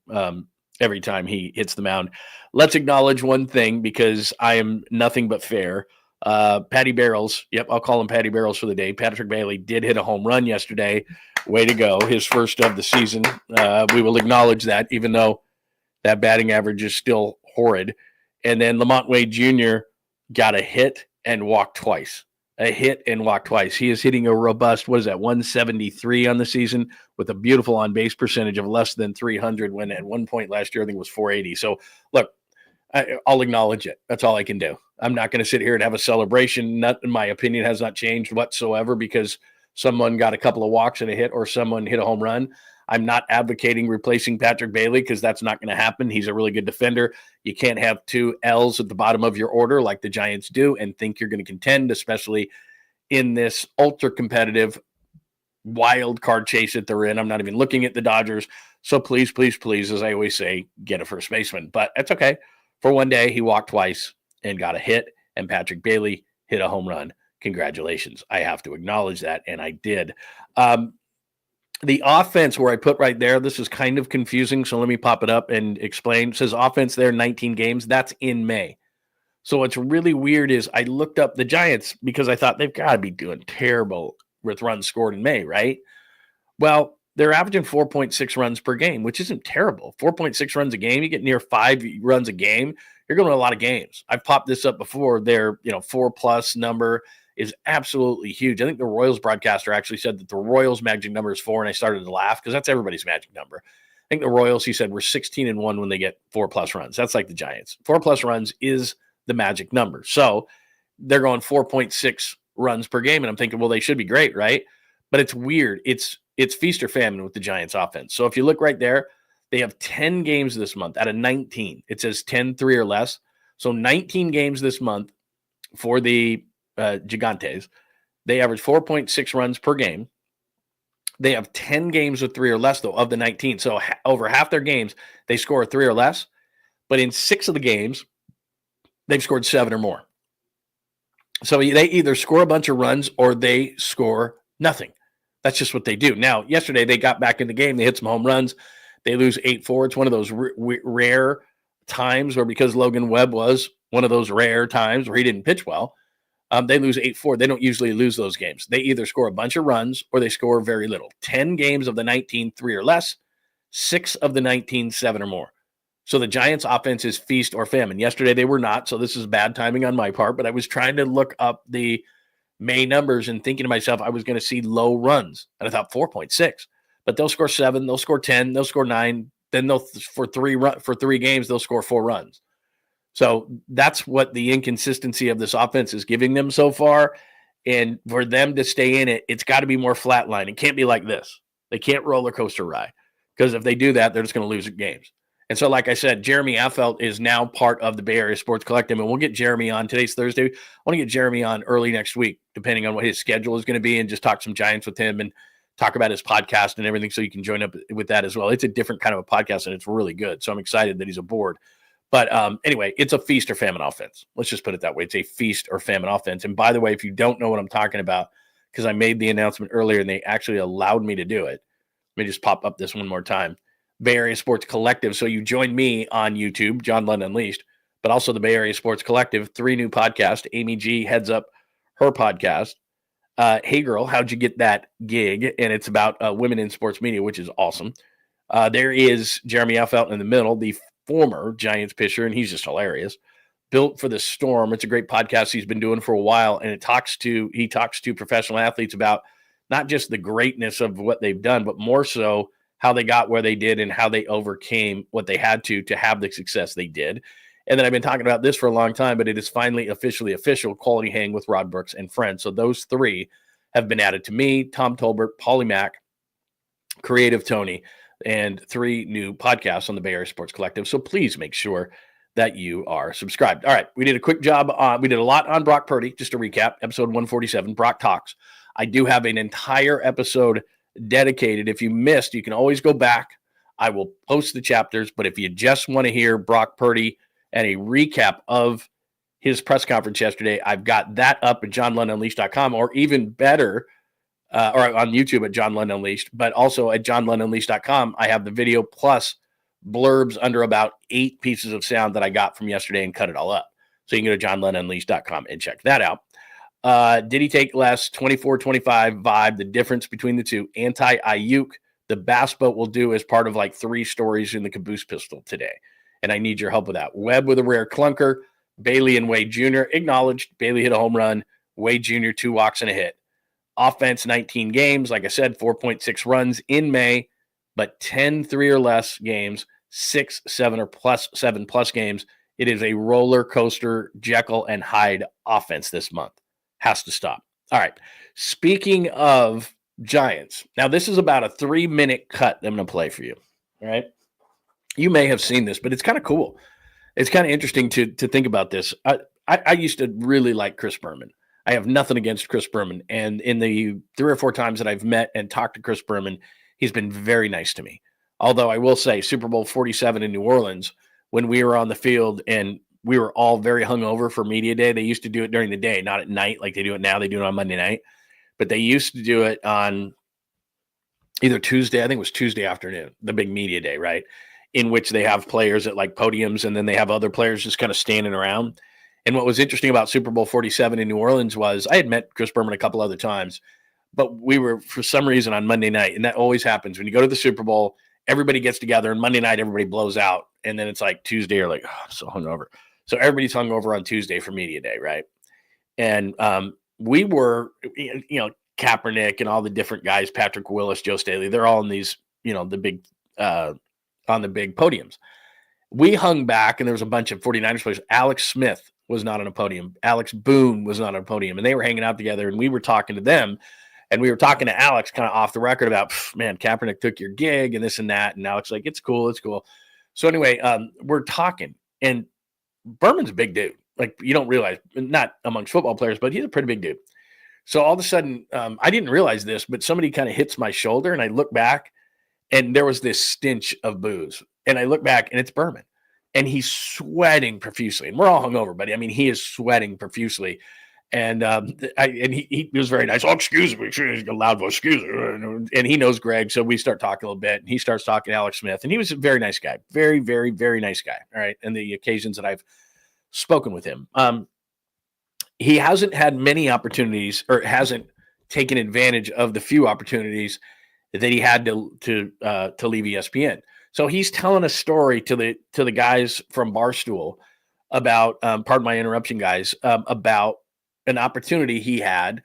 hits the mound. Let's acknowledge one thing, because I am nothing but fair. Patty Barrels, yep, I'll call him Patty Barrels for the day. Patrick Bailey did hit a home run yesterday. Way to go. His first of the season. We will acknowledge that, even though that batting average is still horrid. And then Lamont Wade Jr. got a hit and walked twice. He is hitting a robust, 173 on the season, with a beautiful on-base percentage of less than 300, when at one point last year I think it was 480. So, look, I'll acknowledge it. That's all I can do. I'm not going to sit here and have a celebration. My opinion has not changed whatsoever because someone got a couple of walks and a hit or someone hit a home run. I'm not advocating replacing Patrick Bailey because that's not going to happen. He's a really good defender. You can't have two L's at the bottom of your order like the Giants do and think you're going to contend, especially in this ultra competitive wild card chase that they're in. I'm not even looking at the Dodgers. So please, please, please, as I always say, get a first baseman. But that's okay. For one day, he walked twice and got a hit, and Patrick Bailey hit a home run. Congratulations. I have to acknowledge that, and I did. The offense where I put right there, this is kind of confusing, so let me pop it up and explain. It says offense there, 19 games. That's in May. So what's really weird is I looked up the Giants because I thought they've got to be doing terrible with runs scored in May, right? Well, they're averaging 4.6 runs per game, which isn't terrible. 4.6 runs a game, you get near 5 runs a game, you're going to win a lot of games. I've popped this up before. Their 4+ number is absolutely huge. I think the Royals broadcaster actually said that the Royals magic number is 4, and I started to laugh because that's everybody's magic number. I think the Royals, he said, were 16-1 when they get 4+ runs. That's like the Giants. 4+ runs is the magic number. So they're going 4.6 runs per game, and I'm thinking, well, they should be great, right? But it's weird. It's feast or famine with the Giants offense. So if you look right there, they have 10 games this month out of 19. It says 10, 3 or less. So 19 games this month for the Gigantes. They average 4.6 runs per game. They have 10 games with 3 or less, though, of the 19. So over half their games, they score 3 or less. But in 6 of the games, they've scored 7 or more. So they either score a bunch of runs or they score nothing. That's just what they do. Now, yesterday they got back in the game. They hit some home runs. They lose 8-4. It's one of those rare times where, because Logan Webb was one of those rare times where he didn't pitch well, they lose 8-4. They don't usually lose those games. They either score a bunch of runs or they score very little. 10 games of the 19, 3 or less. 6 of the 19, 7 or more. So the Giants' offense is feast or famine. Yesterday they were not, so this is bad timing on my part, but I was trying to look up the May numbers and thinking to myself I was going to see low runs. And I thought 4.6. But they'll score 7, they'll score 10, they'll score 9. Then they'll for 3 games, they'll score 4 runs. So that's what the inconsistency of this offense is giving them so far. And for them to stay in it, it's got to be more flatline. It can't be like this. They can't roller coaster ride, because if they do that, they're just going to lose games. And so, like I said, Jeremy Affelt is now part of the Bay Area Sports Collective, and we'll get Jeremy on. Today's Thursday. I want to get Jeremy on early next week, depending on what his schedule is going to be, and just talk some Giants with him and talk about his podcast and everything, so you can join up with that as well. It's a different kind of a podcast, and it's really good. So I'm excited that he's aboard. But anyway, it's a feast or famine offense. Let's just put it that way. It's a feast or famine offense. And by the way, if you don't know what I'm talking about, because I made the announcement earlier and they actually allowed me to do it, let me just pop up this one more time. Bay Area Sports Collective. So you join me on YouTube, John Lund Unleashed, but also the Bay Area Sports Collective, 3 new podcasts. Amy G heads up her podcast. Hey Girl, How'd You Get That Gig? And it's about women in sports media, which is awesome. There is Jeremy Affelt in the middle, the former Giants pitcher, and he's just hilarious. Built for the Storm. It's a great podcast he's been doing for a while, and he talks to professional athletes about not just the greatness of what they've done, but more so how they got where they did and how they overcame what they had to have the success they did. And then I've been talking about this for a long time, but it is finally officially official, Quality Hang with Rod Brooks and Friends. So those 3 have been added to me, Tom Tolbert, Paulie Mack, Creative Tony, and 3 new podcasts on the Bay Area Sports Collective. So please make sure that you are subscribed. All right, we did a quick job. We did a lot on Brock Purdy. Just to recap, episode 147, Brock Talks. I do have an entire episode dedicated. If you missed, you can always go back. I will post the chapters, but if you just want to hear Brock Purdy and a recap of his press conference yesterday, I've got that up at johnlundunleashed.com, or even better, or on YouTube at John Lund Unleashed, but also at johnlundunleashed.com, I have the video plus blurbs under about 8 pieces of sound that I got from yesterday and cut it all up. So you can go to johnlundunleashed.com and check that out. Did he take less? 24-25 vibe, the difference between the two. Anti-Ayuk, the bass boat will do as part of like 3 stories in the caboose pistol today. And I need your help with that. Webb with a rare clunker. Bailey and Wade Jr. acknowledged. Bailey hit a home run. Wade Jr. 2 walks and a hit. Offense, 19 games. Like I said, 4.6 runs in May, but 10 3 or less games, 6 7 or plus 7 plus games It is a roller coaster Jekyll and Hyde offense this month. Has to stop. All right. Speaking of Giants, now this is about a 3-minute cut that I'm going to play for you. All right. You may have seen this, but it's kind of cool. It's kind of interesting to think about this. I used to really like Chris Berman. I have nothing against Chris Berman. And in the 3 or 4 times that I've met and talked to Chris Berman, he's been very nice to me. Although I will say Super Bowl 47 in New Orleans, when we were on the field and we were all very hungover for media day, they used to do it during the day, not at night like they do it now. They do it on Monday night. But they used to do it on either Tuesday, I think it was Tuesday afternoon, the big media day, right? In which they have players at like podiums and then they have other players just kind of standing around. And what was interesting about Super Bowl 47 in New Orleans was I had met Chris Berman a couple other times, but we were for some reason on Monday night. And that always happens when you go to the Super Bowl, everybody gets together and Monday night, everybody blows out. And then it's like Tuesday, you're like, oh, I'm so hungover. So everybody's hungover on Tuesday for media day. Right. And we were, Kaepernick and all the different guys, Patrick Willis, Joe Staley, they're all in these, the big, on the big podiums. We hung back and there was a bunch of 49ers players. Alex Smith was not on a podium. Alex Boone was not on a podium. And they were hanging out together and we were talking to them. And we were talking to Alex kind of off the record about, man, Kaepernick took your gig and this and that. And Alex like, it's cool. It's cool. So anyway, we're talking and Berman's a big dude. Like you don't realize, not amongst football players, but he's a pretty big dude. So all of a sudden, I didn't realize this, but somebody kind of hits my shoulder and I look back and there was this stench of booze. And I look back and it's Berman. And he's sweating profusely. And we're all hungover, but I mean, he is sweating profusely. And he was very nice. Oh, excuse me. A loud voice, excuse me. And he knows Greg. So we start talking a little bit. And he starts talking to Alex Smith. And he was a very nice guy. Very, very, very nice guy. All right. And the occasions that I've spoken with him. He hasn't had many opportunities or hasn't taken advantage of the few opportunities that he had to leave ESPN. So he's telling a story to the guys from Barstool about, pardon my interruption, guys, about an opportunity he had,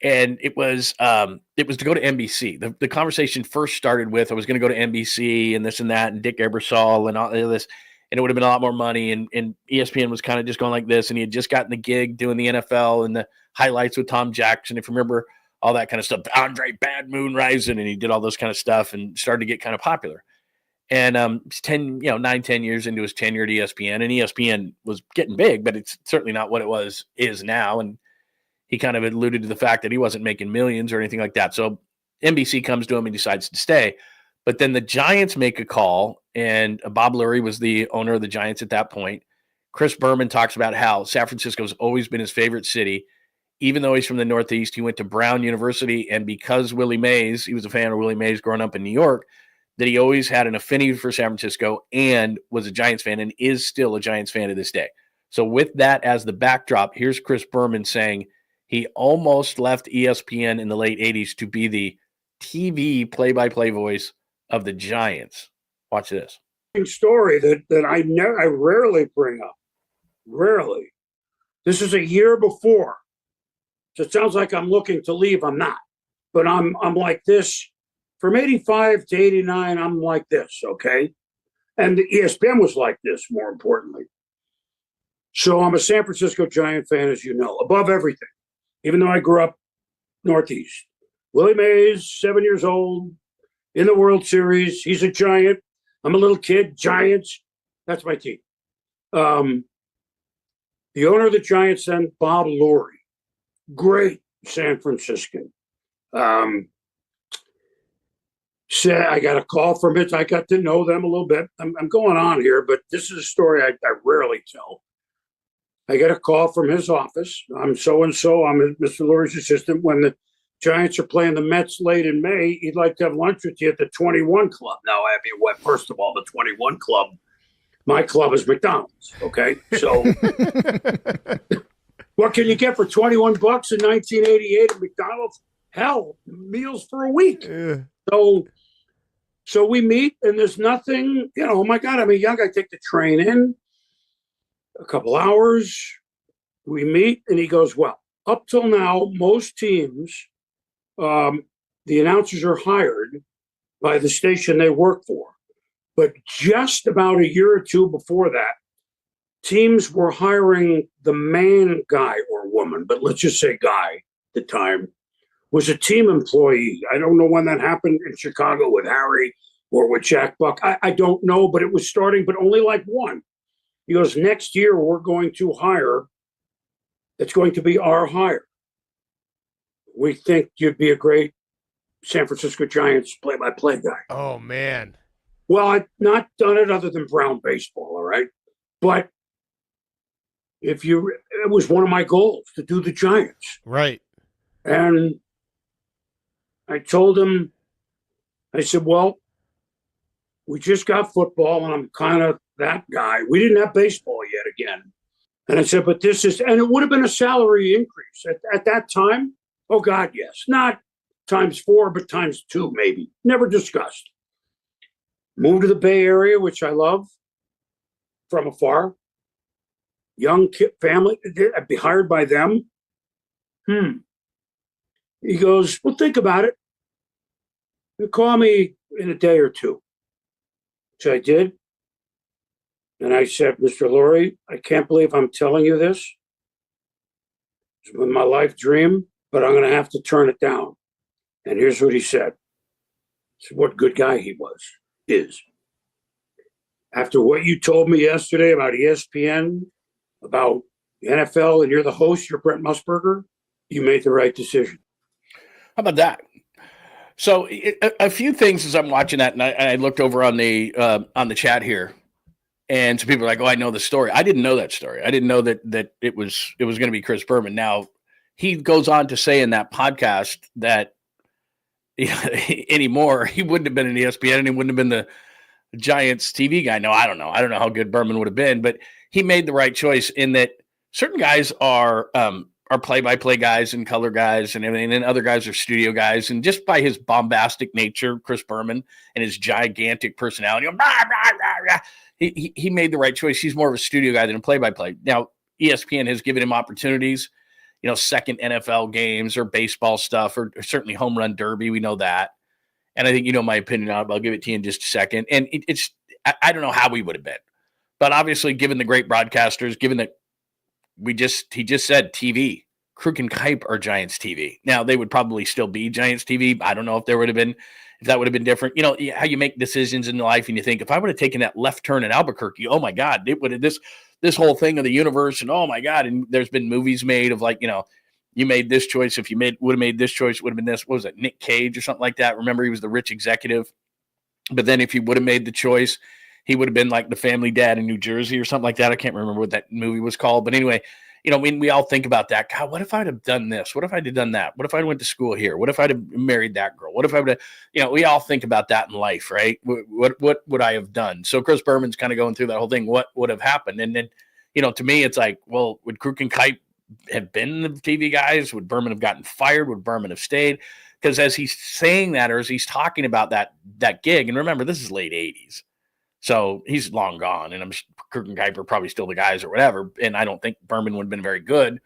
and it was to go to NBC. The conversation first started with I was going to go to NBC and this and that, and Dick Ebersol and all this, and it would have been a lot more money. And ESPN was kind of just going like this, and he had just gotten the gig doing the NFL and the highlights with Tom Jackson, if you remember all that kind of stuff. Andre Bad Moon Rising, and he did all those kind of stuff and started to get kind of popular. And 9-10 years into his tenure at ESPN, and ESPN was getting big, but it's certainly not what it is now. And he kind of alluded to the fact that he wasn't making millions or anything like that. So NBC comes to him and decides to stay. But then the Giants make a call, and Bob Lurie was the owner of the Giants at that point. Chris Berman talks about how San Francisco's always been his favorite city. Even though he's from the Northeast, he went to Brown University, and because Willie Mays, he was a fan of Willie Mays growing up in New York, that he always had an affinity for San Francisco and was a Giants fan and is still a Giants fan to this day. So with that as the backdrop, here's Chris Berman saying he almost left ESPN in the late 80s to be the TV play-by-play voice of the Giants. Watch this. Story that I rarely bring up. Rarely. This is a year before. So it sounds like I'm looking to leave. I'm not. But I'm like this. From 85 to 89, I'm like this, okay? And the ESPN was like this, more importantly. So I'm a San Francisco Giant fan, as you know, above everything, even though I grew up Northeast. Willie Mays, 7 years old, in the World Series. He's a Giant. I'm a little kid, Giants. That's my team. The owner of the Giants then, Bob Lurie, great San Franciscan. Said I got a call from it. I got to know them a little bit. I'm going on here, but this is a story I rarely tell. I get a call from his office. I'm so-and-so. I'm Mr. Lurie's assistant. When the Giants are playing the Mets late in May, he'd like to have lunch with you at the 21 Club. Now, I mean, what? First of all, the 21 Club, my club is McDonald's, okay? So what can you get for $21 in 1988 at McDonald's? Hell, meals for a week. Yeah. So we meet, and there's nothing, oh my God, I'm a young guy. I take the train in, a couple hours, we meet, and he goes, well, up till now, most teams, the announcers are hired by the station they work for. But just about a year or two before that, teams were hiring the man guy or woman, but let's just say guy at the time, was a team employee. I don't know when that happened in Chicago with Harry or with Jack Buck. I don't know, but it was starting, but only like one. He goes, next year we're going to hire, it's going to be our hire. We think you'd be a great San Francisco Giants play-by-play guy. Oh, man. Well, I've not done it other than Brown baseball, all right? But it was one of my goals to do the Giants. Right. And I told him, I said, well, we just got football, and I'm kind of that guy. We didn't have baseball yet again. And I said, but this is, and it would have been a salary increase. At that time, oh, God, yes. Not ×4, but ×2, maybe. Never discussed. Moved to the Bay Area, which I love from afar. Young kid, family, I'd be hired by them. He goes, well, think about it. You call me in a day or two. So I did. And I said, Mr. Lurie, I can't believe I'm telling you this. It's been my life dream, but I'm going to have to turn it down. And here's what he said. What good guy he is. After what you told me yesterday about ESPN, about the NFL, and you're the host, you're Brent Musburger, you made the right decision. How about that? So a few things as I'm watching that, and I looked over on the chat here, and some people are like, "Oh, I know the story." I didn't know that story. I didn't know that it was going to be Chris Berman. Now he goes on to say in that podcast that anymore he wouldn't have been in ESPN and he wouldn't have been the Giants TV guy. No, I don't know. I don't know how good Berman would have been, but he made the right choice in that certain guys are play-by-play guys and color guys and everything, and other guys are studio guys. And just by his bombastic nature, Chris Berman, and his gigantic personality, he made the right choice. He's more of a studio guy than a play-by-play. Now, ESPN has given him opportunities, second NFL games or baseball stuff or certainly home run derby. We know that. And I think my opinion on it, but I'll give it to you in just a second. And I don't know how we would have been. But obviously, given the great broadcasters, given that he just said TV, Krug and Kuip are Giants TV. Now, they would probably still be Giants TV. I don't know if that would have been different. How you make decisions in life and you think, if I would have taken that left turn in Albuquerque, oh my God, it would have this whole thing of the universe, and oh my God. And there's been movies made of you made this choice. If you would have made this choice, it would have been this. What was it, Nick Cage or something like that? Remember, he was the rich executive. But then if he would have made the choice, he would have been like the family dad in New Jersey or something like that. I can't remember what that movie was called. But anyway, we all think about that. God, what if I'd have done this? What if I'd have done that? What if I went to school here? What if I'd have married that girl? What if I would have, we all think about that in life, right? What would I have done? So Chris Berman's kind of going through that whole thing. What would have happened? And then, to me, it's like, well, would Krug and Kuip have been the TV guys? Would Berman have gotten fired? Would Berman have stayed? Because as he's saying that, or as he's talking about that gig, and remember, this is late 80s. So he's long gone, and I'm Krug and Kuip are probably still the guys or whatever. And I don't think Berman would have been very good.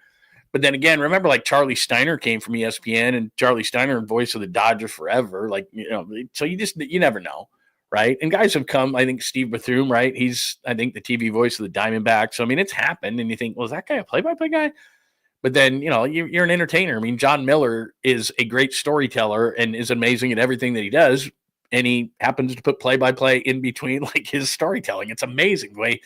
But then again, remember, Charlie Steiner came from ESPN, and Charlie Steiner, voice of the Dodgers forever. So you never know, right? And guys have come. I think Steve Bethune, right? He's, I think, the TV voice of the Diamondbacks. So it's happened, and you think, well, is that guy a play-by-play guy? But then you're an entertainer. John Miller is a great storyteller and is amazing at everything that he does. And he happens to put play-by-play in between his storytelling. It's amazing the way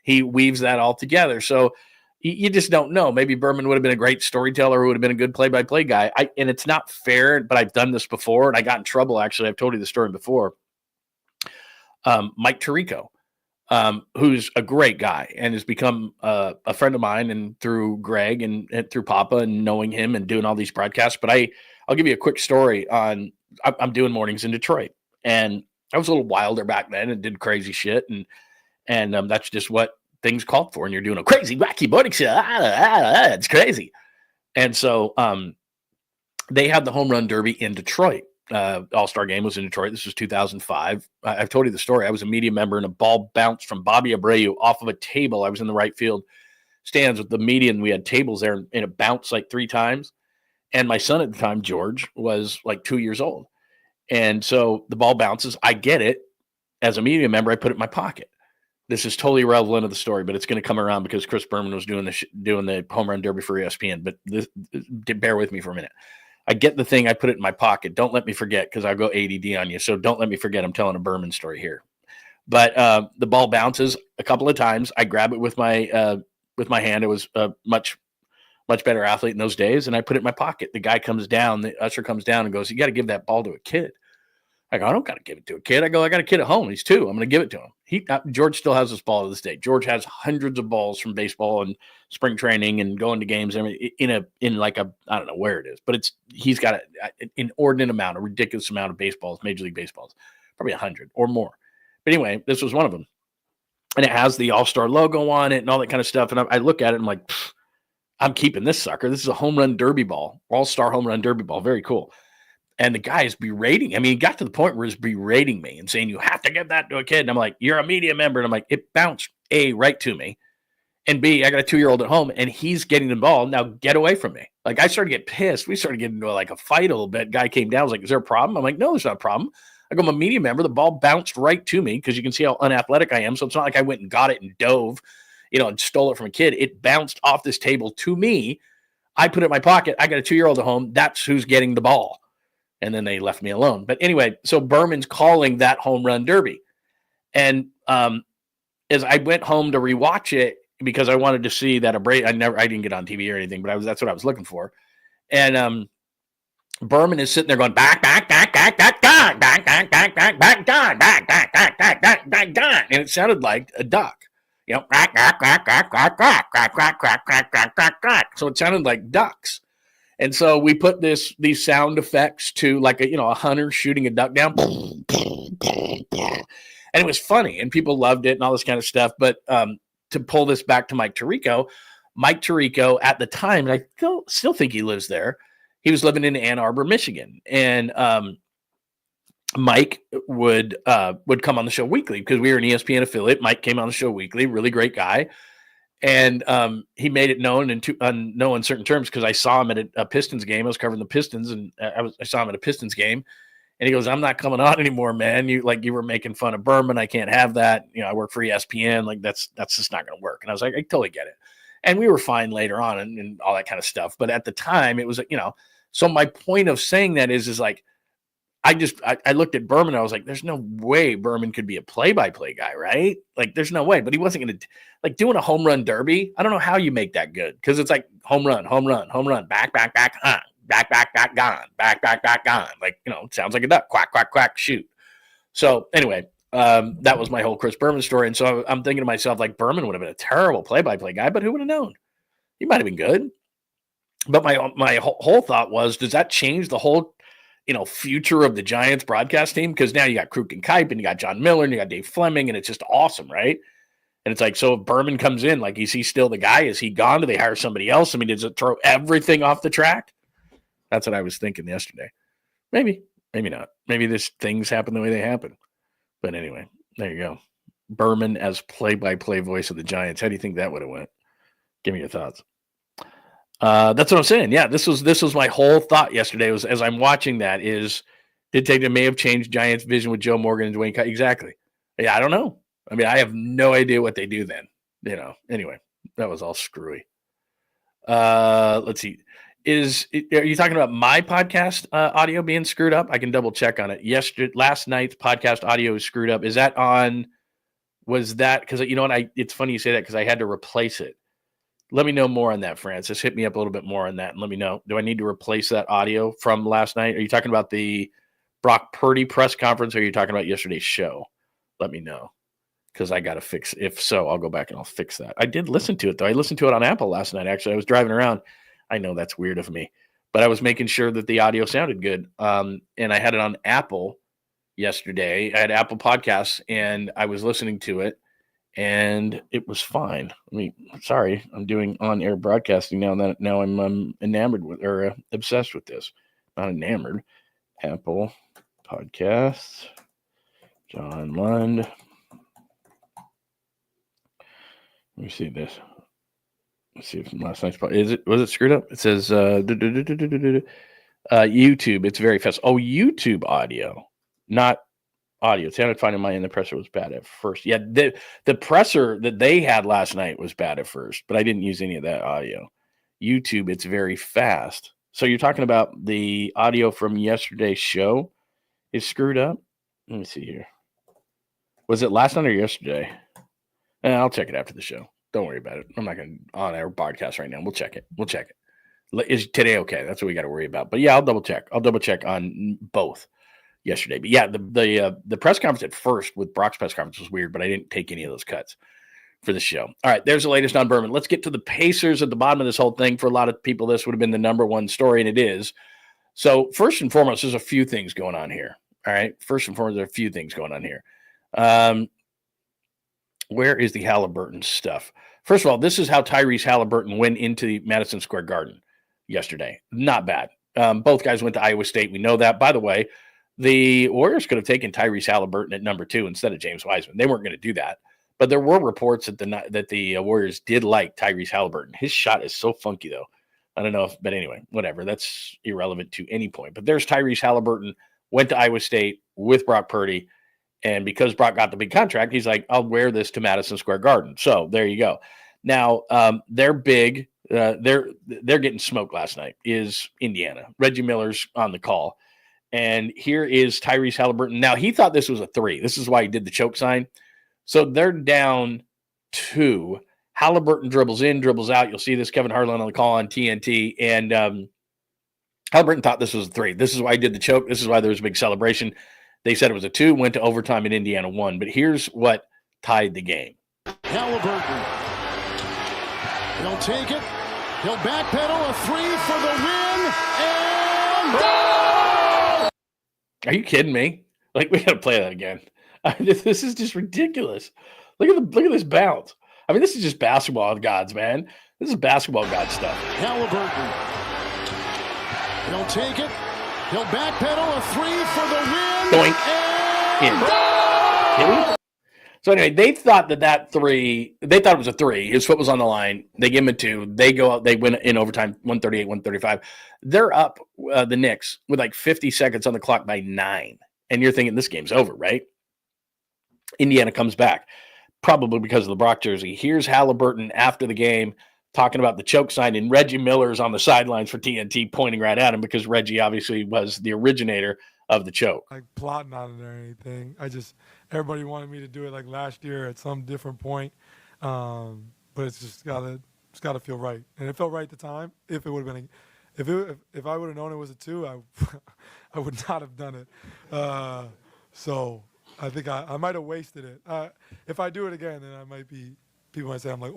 he weaves that all together. So you just don't know. Maybe Berman would have been a great storyteller who would have been a good play-by-play guy. And it's not fair, but I've done this before, and I got in trouble, actually. I've told you the story before. Mike Tirico, who's a great guy and has become a friend of mine, and through Greg and through Papa and knowing him and doing all these broadcasts. But I'll give you a quick story on I'm doing mornings in Detroit. And I was a little wilder back then and did crazy shit. And that's just what things called for. And you're doing a crazy, wacky morning show. It's crazy. And so they had the home run derby in Detroit. All-Star game was in Detroit. This was 2005. I've told you the story. I was a media member, and a ball bounced from Bobby Abreu off of a table. I was in the right field stands with the media, and we had tables there, and it bounced 3 times. And my son at the time, George, was 2 years old. And so the ball bounces. I get it. As a media member, I put it in my pocket. this is totally irrelevant of the story, but it's going to come around because Chris Berman was doing the home run derby for ESPN. But bear with me for a minute. I get the thing. I put it in my pocket. Don't let me forget because I'll go ADD on you. So don't let me forget. I'm telling a Berman story here. But the ball bounces a couple of times. I grab it with my hand. It was a much better athlete in those days, and I put it in my pocket. The guy comes down. The usher comes down and goes, "You got to give that ball to a kid." I go, "I don't got to give it to a kid." I go, "I got a kid at home. He's 2. I'm going to give it to him." George still has this ball to this day. George has hundreds of balls from baseball and spring training and going to games. I mean, in like a, I don't know where it is, but he's got an inordinate amount, a ridiculous amount of baseballs, Major League Baseballs, probably 100 or more. But anyway, this was one of them, and it has the All-Star logo on it and all that kind of stuff. And I look at it, and I'm like, I'm keeping this sucker. This is a home run derby ball, All-Star home run derby ball. Very cool. And the guy is berating. I mean, he got to the point where he's berating me and saying, "You have to give that to a kid." And I'm like, "You're a media member." And I'm like, it bounced A, right to me. And B, I got a 2-year-old at home and he's getting the ball. Now get away from me. Like I started to get pissed. We started getting into like a fight a little bit. Guy came down. I was like, "Is there a problem?" I'm like, "No, there's not a problem." I go, "I'm a media member." The ball bounced right to me because you can see how unathletic I am. So it's not like I went and got it and dove, and stole it from a kid. It bounced off this table to me. I put it in my pocket. I got a 2-year-old at home. That's who's getting the ball. And then they left me alone. But anyway, so Berman's calling that home run derby. And as I went home to rewatch it, because I wanted to see that I didn't get on TV or anything, but that's what I was looking for. And Berman is sitting there going, back, gone, back, gone, gone. And it sounded like a duck. Quack, quack, quack, quack, quack, quack, quack, quack, quack, quack, quack, quack, quack. So it sounded like ducks. And so we put these sound effects to like a hunter shooting a duck down. And it was funny and people loved it and all this kind of stuff. But to pull this back to Mike Tirico at the time, and I still think he lives there. He was living in Ann Arbor, Michigan. And Mike would come on the show weekly because we were an ESPN affiliate. Mike came on the show weekly, really great guy. And he made it known in no uncertain terms because I saw him at a Pistons game. I was covering the Pistons, and I saw him at a Pistons game. And he goes, "I'm not coming on anymore, man. You were making fun of Berman. I can't have that. I work for ESPN. Like that's just not going to work." And I was like, "I totally get it." And we were fine later on and all that kind of stuff. But at the time, it was So my point of saying that is like, I looked at Berman and I was like, there's no way Berman could be a play-by-play guy, right? Like, there's no way. But he wasn't going to, like, doing a home run derby. I don't know how you make that good because it's like home run, back, back, back, gone, back, gone. Like, it sounds like a duck, quack, quack, quack, shoot. So anyway, that was my whole Chris Berman story. And so I'm thinking to myself, like, Berman would have been a terrible play-by-play guy, but who would have known? He might have been good. But my whole thought was, does that change the whole future of the Giants broadcast team? Because now you got Kruk and Kipe and you got John Miller and you got Dave Fleming and it's just awesome, right? And it's like, so if Berman comes in, like, is he still the guy? Is he gone? Do they hire somebody else? I mean, does it throw everything off the track? That's what I was thinking yesterday. Maybe not. Maybe these things happen the way they happen. But anyway, there you go. Berman as play-by-play voice of the Giants. How do you think that would have went? Give me your thoughts. That's what I'm saying. Yeah, this was my whole thought yesterday. Was as I'm watching that it may have changed Giants' vision with Joe Morgan and Dwayne Kipe. Exactly. Yeah, I don't know. I mean, I have no idea what they do then. Anyway, that was all screwy. Let's see. Are you talking about my podcast audio being screwed up? I can double check on it. Last night's podcast audio is screwed up. Is that on? Was that because it's funny you say that because I had to replace it. Let me know more on that, Francis. Hit me up a little bit more on that and let me know. Do I need to replace that audio from last night? Are you talking about the Brock Purdy press conference or are you talking about yesterday's show? Let me know because I got to fix. If so, I'll go back and I'll fix that. I did listen to it, though. I listened to it on Apple last night, actually. I was driving around. I know that's weird of me, but I was making sure that the audio sounded good. And I had it on Apple yesterday. I had Apple Podcasts and I was listening to it. And it was fine. Sorry, I'm doing on-air broadcasting now. Now I'm enamored with or obsessed with this. Not enamored. Apple Podcasts, John Lund. Let me see this. Let's see if last night's was it screwed up? It says YouTube. It's very fast. Oh, YouTube audio, not audio. Sounded fine in my end. The presser was bad at first. Yeah, the presser that they had last night was bad at first, but I didn't use any of that audio. YouTube, it's very fast. So you're talking about the audio from yesterday's show is screwed up? Let me see here. Was it last night or yesterday? I'll check it after the show. Don't worry about it. I'm not going to on our podcast right now. We'll check it. Is today okay? That's what we got to worry about. But yeah, I'll double check. On both yesterday. But yeah, the press conference at first with Brock's press conference was weird, but I didn't take any of those cuts for the show. All right, there's the latest on Berman. Let's get to the Pacers at the bottom of this whole thing. For a lot of people, this would have been the number one story, and it is. So first and foremost, there's a few things going on here. All right, first and foremost, there are a few things going on here. Where is the Halliburton stuff? First of all, this is how Tyrese Halliburton went into the Madison Square Garden yesterday. Not bad. Both guys went to Iowa State. We know that. By the way, the Warriors could have taken Tyrese Halliburton at number 2 instead of James Wiseman. They weren't going to do that. But there were reports that the Warriors did like Tyrese Halliburton. His shot is so funky, though. I don't know but anyway, whatever. That's irrelevant to any point. But there's Tyrese Halliburton, went to Iowa State with Brock Purdy. And because Brock got the big contract, he's like, I'll wear this to Madison Square Garden. So there you go. Now, they're big. They're getting smoked last night is Indiana. Reggie Miller's on the call. And here is Tyrese Halliburton. Now, he thought this was a 3. This is why he did the choke sign. So they're down 2. Halliburton dribbles in, dribbles out. You'll see this Kevin Harlan on the call on TNT. And Halliburton thought this was a 3. This is why he did the choke. This is why there was a big celebration. They said it was a 2, went to overtime, and Indiana won. But here's what tied the game. Halliburton. He'll take it. He'll backpedal a 3 for the win. And goal! Are you kidding me? Like, we got to play that again. This is just ridiculous. Look at this bounce. I mean, this is just basketball gods, man. This is basketball god stuff. Halliburton. He'll take it. He'll backpedal a 3 for the win. Doink. In. So anyway, they thought that 3, they thought it was a 3. His foot was on the line. They give him a 2. They go out. They win in overtime, 138-135. They're up, the Knicks, with like 50 seconds on the clock by 9. And you're thinking this game's over, right? Indiana comes back, probably because of the Brock jersey. Here's Halliburton after the game talking about the choke sign, and Reggie Miller's on the sidelines for TNT pointing right at him because Reggie obviously was the originator of the choke. Like plotting on it or anything. Everybody wanted me to do it like last year at some different point. But it's just gotta feel right. And it felt right at the time. If it would have been, if I would have known it was a 2, I would not have done it. So I think I might have wasted it. If I do it again, then people might say I'm like,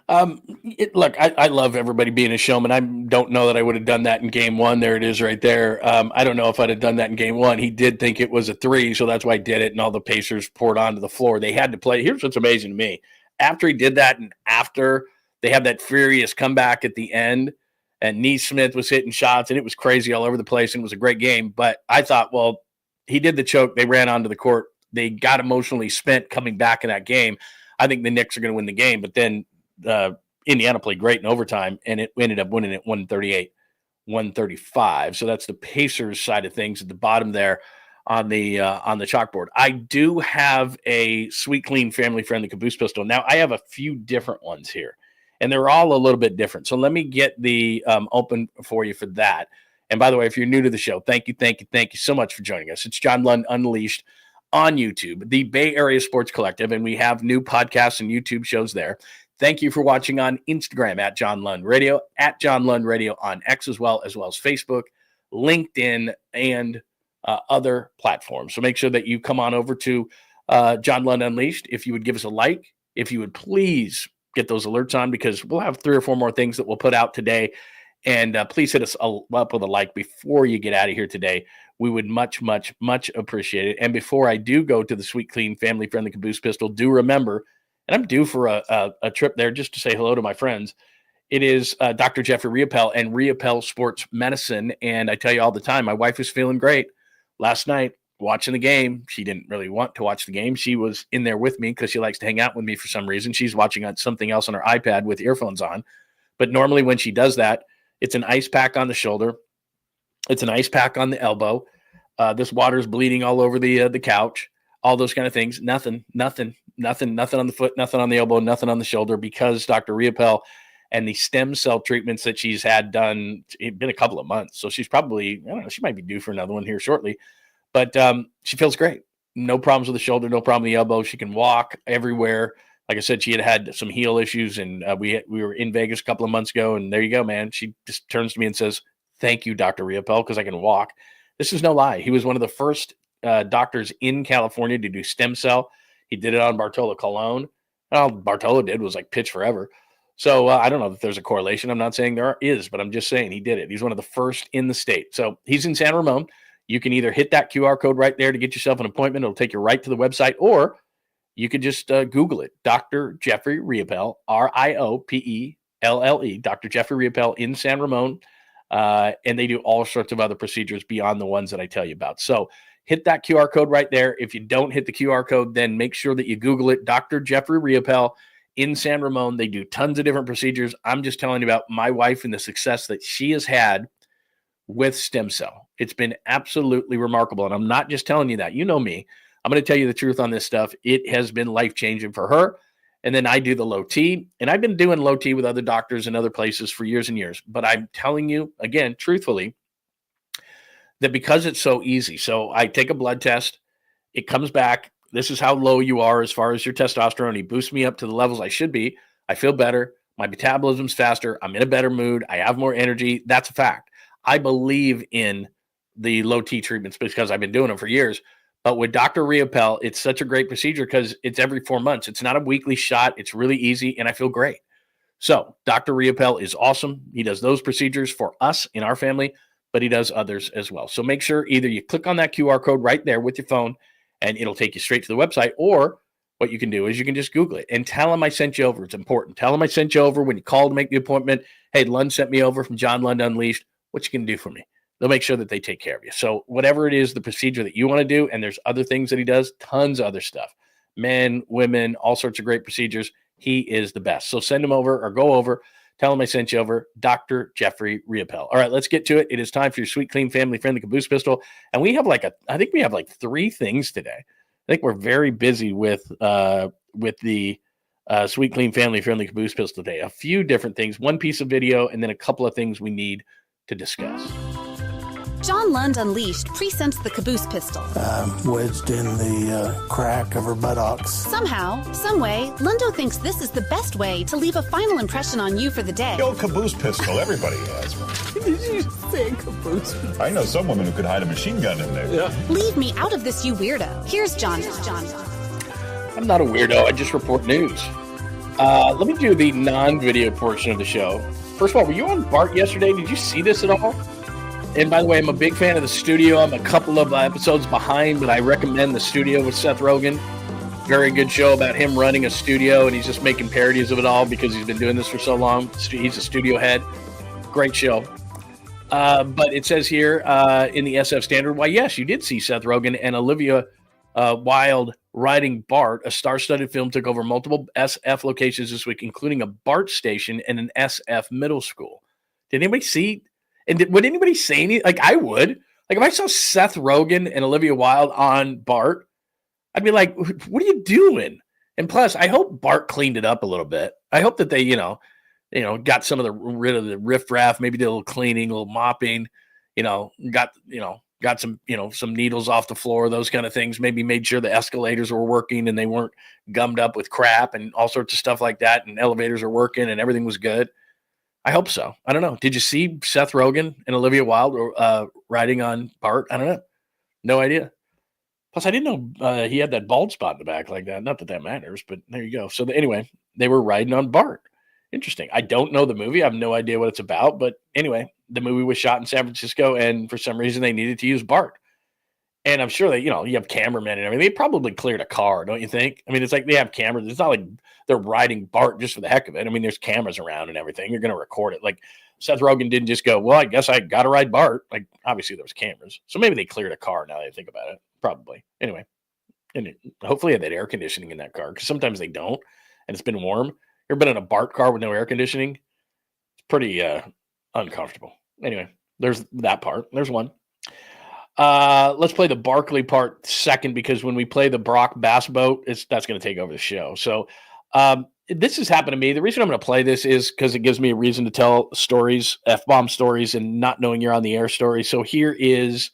Look, I love everybody being a showman. I don't know that I would have done that in game 1. There it is right there. I don't know if I'd have done that in game 1. He did think it was a 3, so that's why I did it, and all the Pacers poured onto the floor. They had to play. Here's what's amazing to me. After he did that and after they had that furious comeback at the end, and Neesmith was hitting shots, and it was crazy all over the place, and it was a great game. But I thought, well, he did the choke. They ran onto the court. They got emotionally spent coming back in that game. I think the Knicks are going to win the game, but then Indiana played great in overtime, and it ended up winning it 138-135. So that's the Pacers side of things at the bottom there on the chalkboard. I do have a sweet, clean, family-friendly caboose pistol. Now, I have a few different ones here, and they're all a little bit different. So let me get the open for you for that. And by the way, if you're new to the show, thank you so much for joining us. It's John Lund Unleashed on YouTube, the Bay Area Sports Collective, and we have new podcasts and YouTube shows there. Thank you for watching on Instagram at John Lund Radio, at John Lund Radio on X as well as Facebook, LinkedIn, and other platforms. So make sure that you come on over to John Lund Unleashed. If you would give us a like, if you would please get those alerts on, because we'll have 3 or 4 more things that we'll put out today. And please hit us up with a like before you get out of here today. We would much, much, much appreciate it. And before I do go to the sweet, clean, family-friendly caboose pistol, do remember, and I'm due for a trip there just to say hello to my friends. It is Dr. Jeffrey Riopel and Riopel Sports Medicine. And I tell you all the time, my wife is feeling great. Last night, watching the game, she didn't really want to watch the game. She was in there with me because she likes to hang out with me for some reason. She's watching on something else on her iPad with earphones on. But normally when she does that, it's an ice pack on the shoulder. It's an ice pack on the elbow. This water's bleeding all over the couch, all those kind of things. Nothing on the foot, nothing on the elbow, nothing on the shoulder, because Dr. Riopel and the stem cell treatments that she's had done, it's been a couple of months. So she's probably, I don't know, she might be due for another one here shortly. But she feels great. No problems with the shoulder, no problem with the elbow. She can walk everywhere. Like I said, she had some heel issues, and we were in Vegas a couple of months ago, and there you go, man. She just turns to me and says, "Thank you, Dr. Riopel, because I can walk." This is no lie. He was one of the first doctors in California to do stem cell. He did it on Bartolo Colon. All Bartolo did was like pitch forever. So I don't know if there's a correlation. I'm not saying there is, but I'm just saying he did it. He's one of the first in the state. So he's in San Ramon. You can either hit that QR code right there to get yourself an appointment. It'll take you right to the website, or you could just Google it. Dr. Jeffrey Riopel, Riopelle, Dr. Jeffrey Riopel in San Ramon. And they do all sorts of other procedures beyond the ones that I tell you about. So hit that QR code right there. If you don't hit the QR code, then make sure that you Google it. Dr. Jeffrey Riopel in San Ramon. They do tons of different procedures. I'm just telling you about my wife and the success that she has had with stem cell. It's been absolutely remarkable. And I'm not just telling you that. You know me. I'm going to tell you the truth on this stuff. It has been life-changing for her. And then I do the low T. And I've been doing low T with other doctors and other places for years and years. But I'm telling you, again, truthfully, that because it's so easy. So I take a blood test. It comes back. This is how low you are as far as your testosterone. He boosts me up to the levels I should be. I feel better. My metabolism's faster. I'm in a better mood. I have more energy. That's a fact. I believe in the low T treatments because I've been doing them for years. But with Dr. Riopel, it's such a great procedure because it's every 4 months. It's not a weekly shot. It's really easy, and I feel great. So Dr. Riopel is awesome. He does those procedures for us in our family, but he does others as well. So make sure either you click on that QR code right there with your phone, and it'll take you straight to the website, or what you can do is you can just Google it and tell him I sent you over. It's important. Tell him I sent you over when you call to make the appointment. Hey, Lund sent me over from John Lund Unleashed. What you can do for me? They'll make sure that they take care of you. So whatever it is, the procedure that you want to do, and there's other things that he does, tons of other stuff. Men, women, all sorts of great procedures. He is the best. So send him over or go over. Tell him I sent you over, Dr. Jeffrey Riopel. All right, let's get to it. It is time for your sweet, clean, family-friendly caboose pistol. And we have I think we have 3 things today. I think we're very busy with the sweet, clean, family-friendly caboose pistol today. A few different things, one piece of video, and then a couple of things we need to discuss. John Lund Unleashed presents the caboose pistol. Wedged in the crack of her buttocks. Somehow, someway, Lundo thinks this is the best way to leave a final impression on you for the day. The old caboose pistol, everybody has one. Did you say caboose pistol? I know some women who could hide a machine gun in there. Yeah. Leave me out of this, you weirdo. Here's John. I'm not a weirdo. I just report news. Let me do the non-video portion of the show. First of all, were you on BART yesterday? Did you see this at all? And by the way, I'm a big fan of the studio. I'm a couple of episodes behind, but I recommend the studio with Seth Rogen. Very good show about him running a studio, and he's just making parodies of it all because he's been doing this for so long. He's a studio head. Great show. But it says here in the SF Standard, why, yes, you did see Seth Rogen and Olivia Wilde riding BART. A star-studded film took over multiple SF locations this week, including a BART station and an SF middle school. Did anybody see? And would anybody say anything? Like, I would. Like, if I saw Seth Rogen and Olivia Wilde on BART, I'd be like, what are you doing? And plus, I hope BART cleaned it up a little bit. I hope that they, got some of rid of the riffraff, maybe did a little cleaning, a little mopping, got some, some needles off the floor, those kind of things. Maybe made sure the escalators were working and they weren't gummed up with crap and all sorts of stuff like that. And elevators are working and everything was good. I hope so. I don't know. Did you see Seth Rogen and Olivia Wilde riding on BART? I don't know. No idea. Plus, I didn't know he had that bald spot in the back like that. Not that that matters, but there you go. So anyway, they were riding on BART. Interesting. I don't know the movie. I have no idea what it's about. But anyway, the movie was shot in San Francisco, and for some reason they needed to use BART. And I'm sure that, you have cameramen and everything. They probably cleared a car, don't you think? I mean, it's like they have cameras. It's not like they're riding BART just for the heck of it. I mean, there's cameras around and everything. You're going to record it. Like Seth Rogen didn't just go, well, I guess I got to ride BART. Like, obviously there was cameras. So maybe they cleared a car now that I think about it. Probably. Anyway, and hopefully they had that air conditioning in that car because sometimes they don't, and it's been warm. You ever been in a BART car with no air conditioning? It's pretty uncomfortable. Anyway, there's that part. There's one. Let's play the Barkley part second, because when we play the Brock Bass Boat, that's going to take over the show. So this has happened to me. The reason I'm going to play this is because it gives me a reason to tell stories, F-bomb stories, and not knowing you're on the air stories. So here is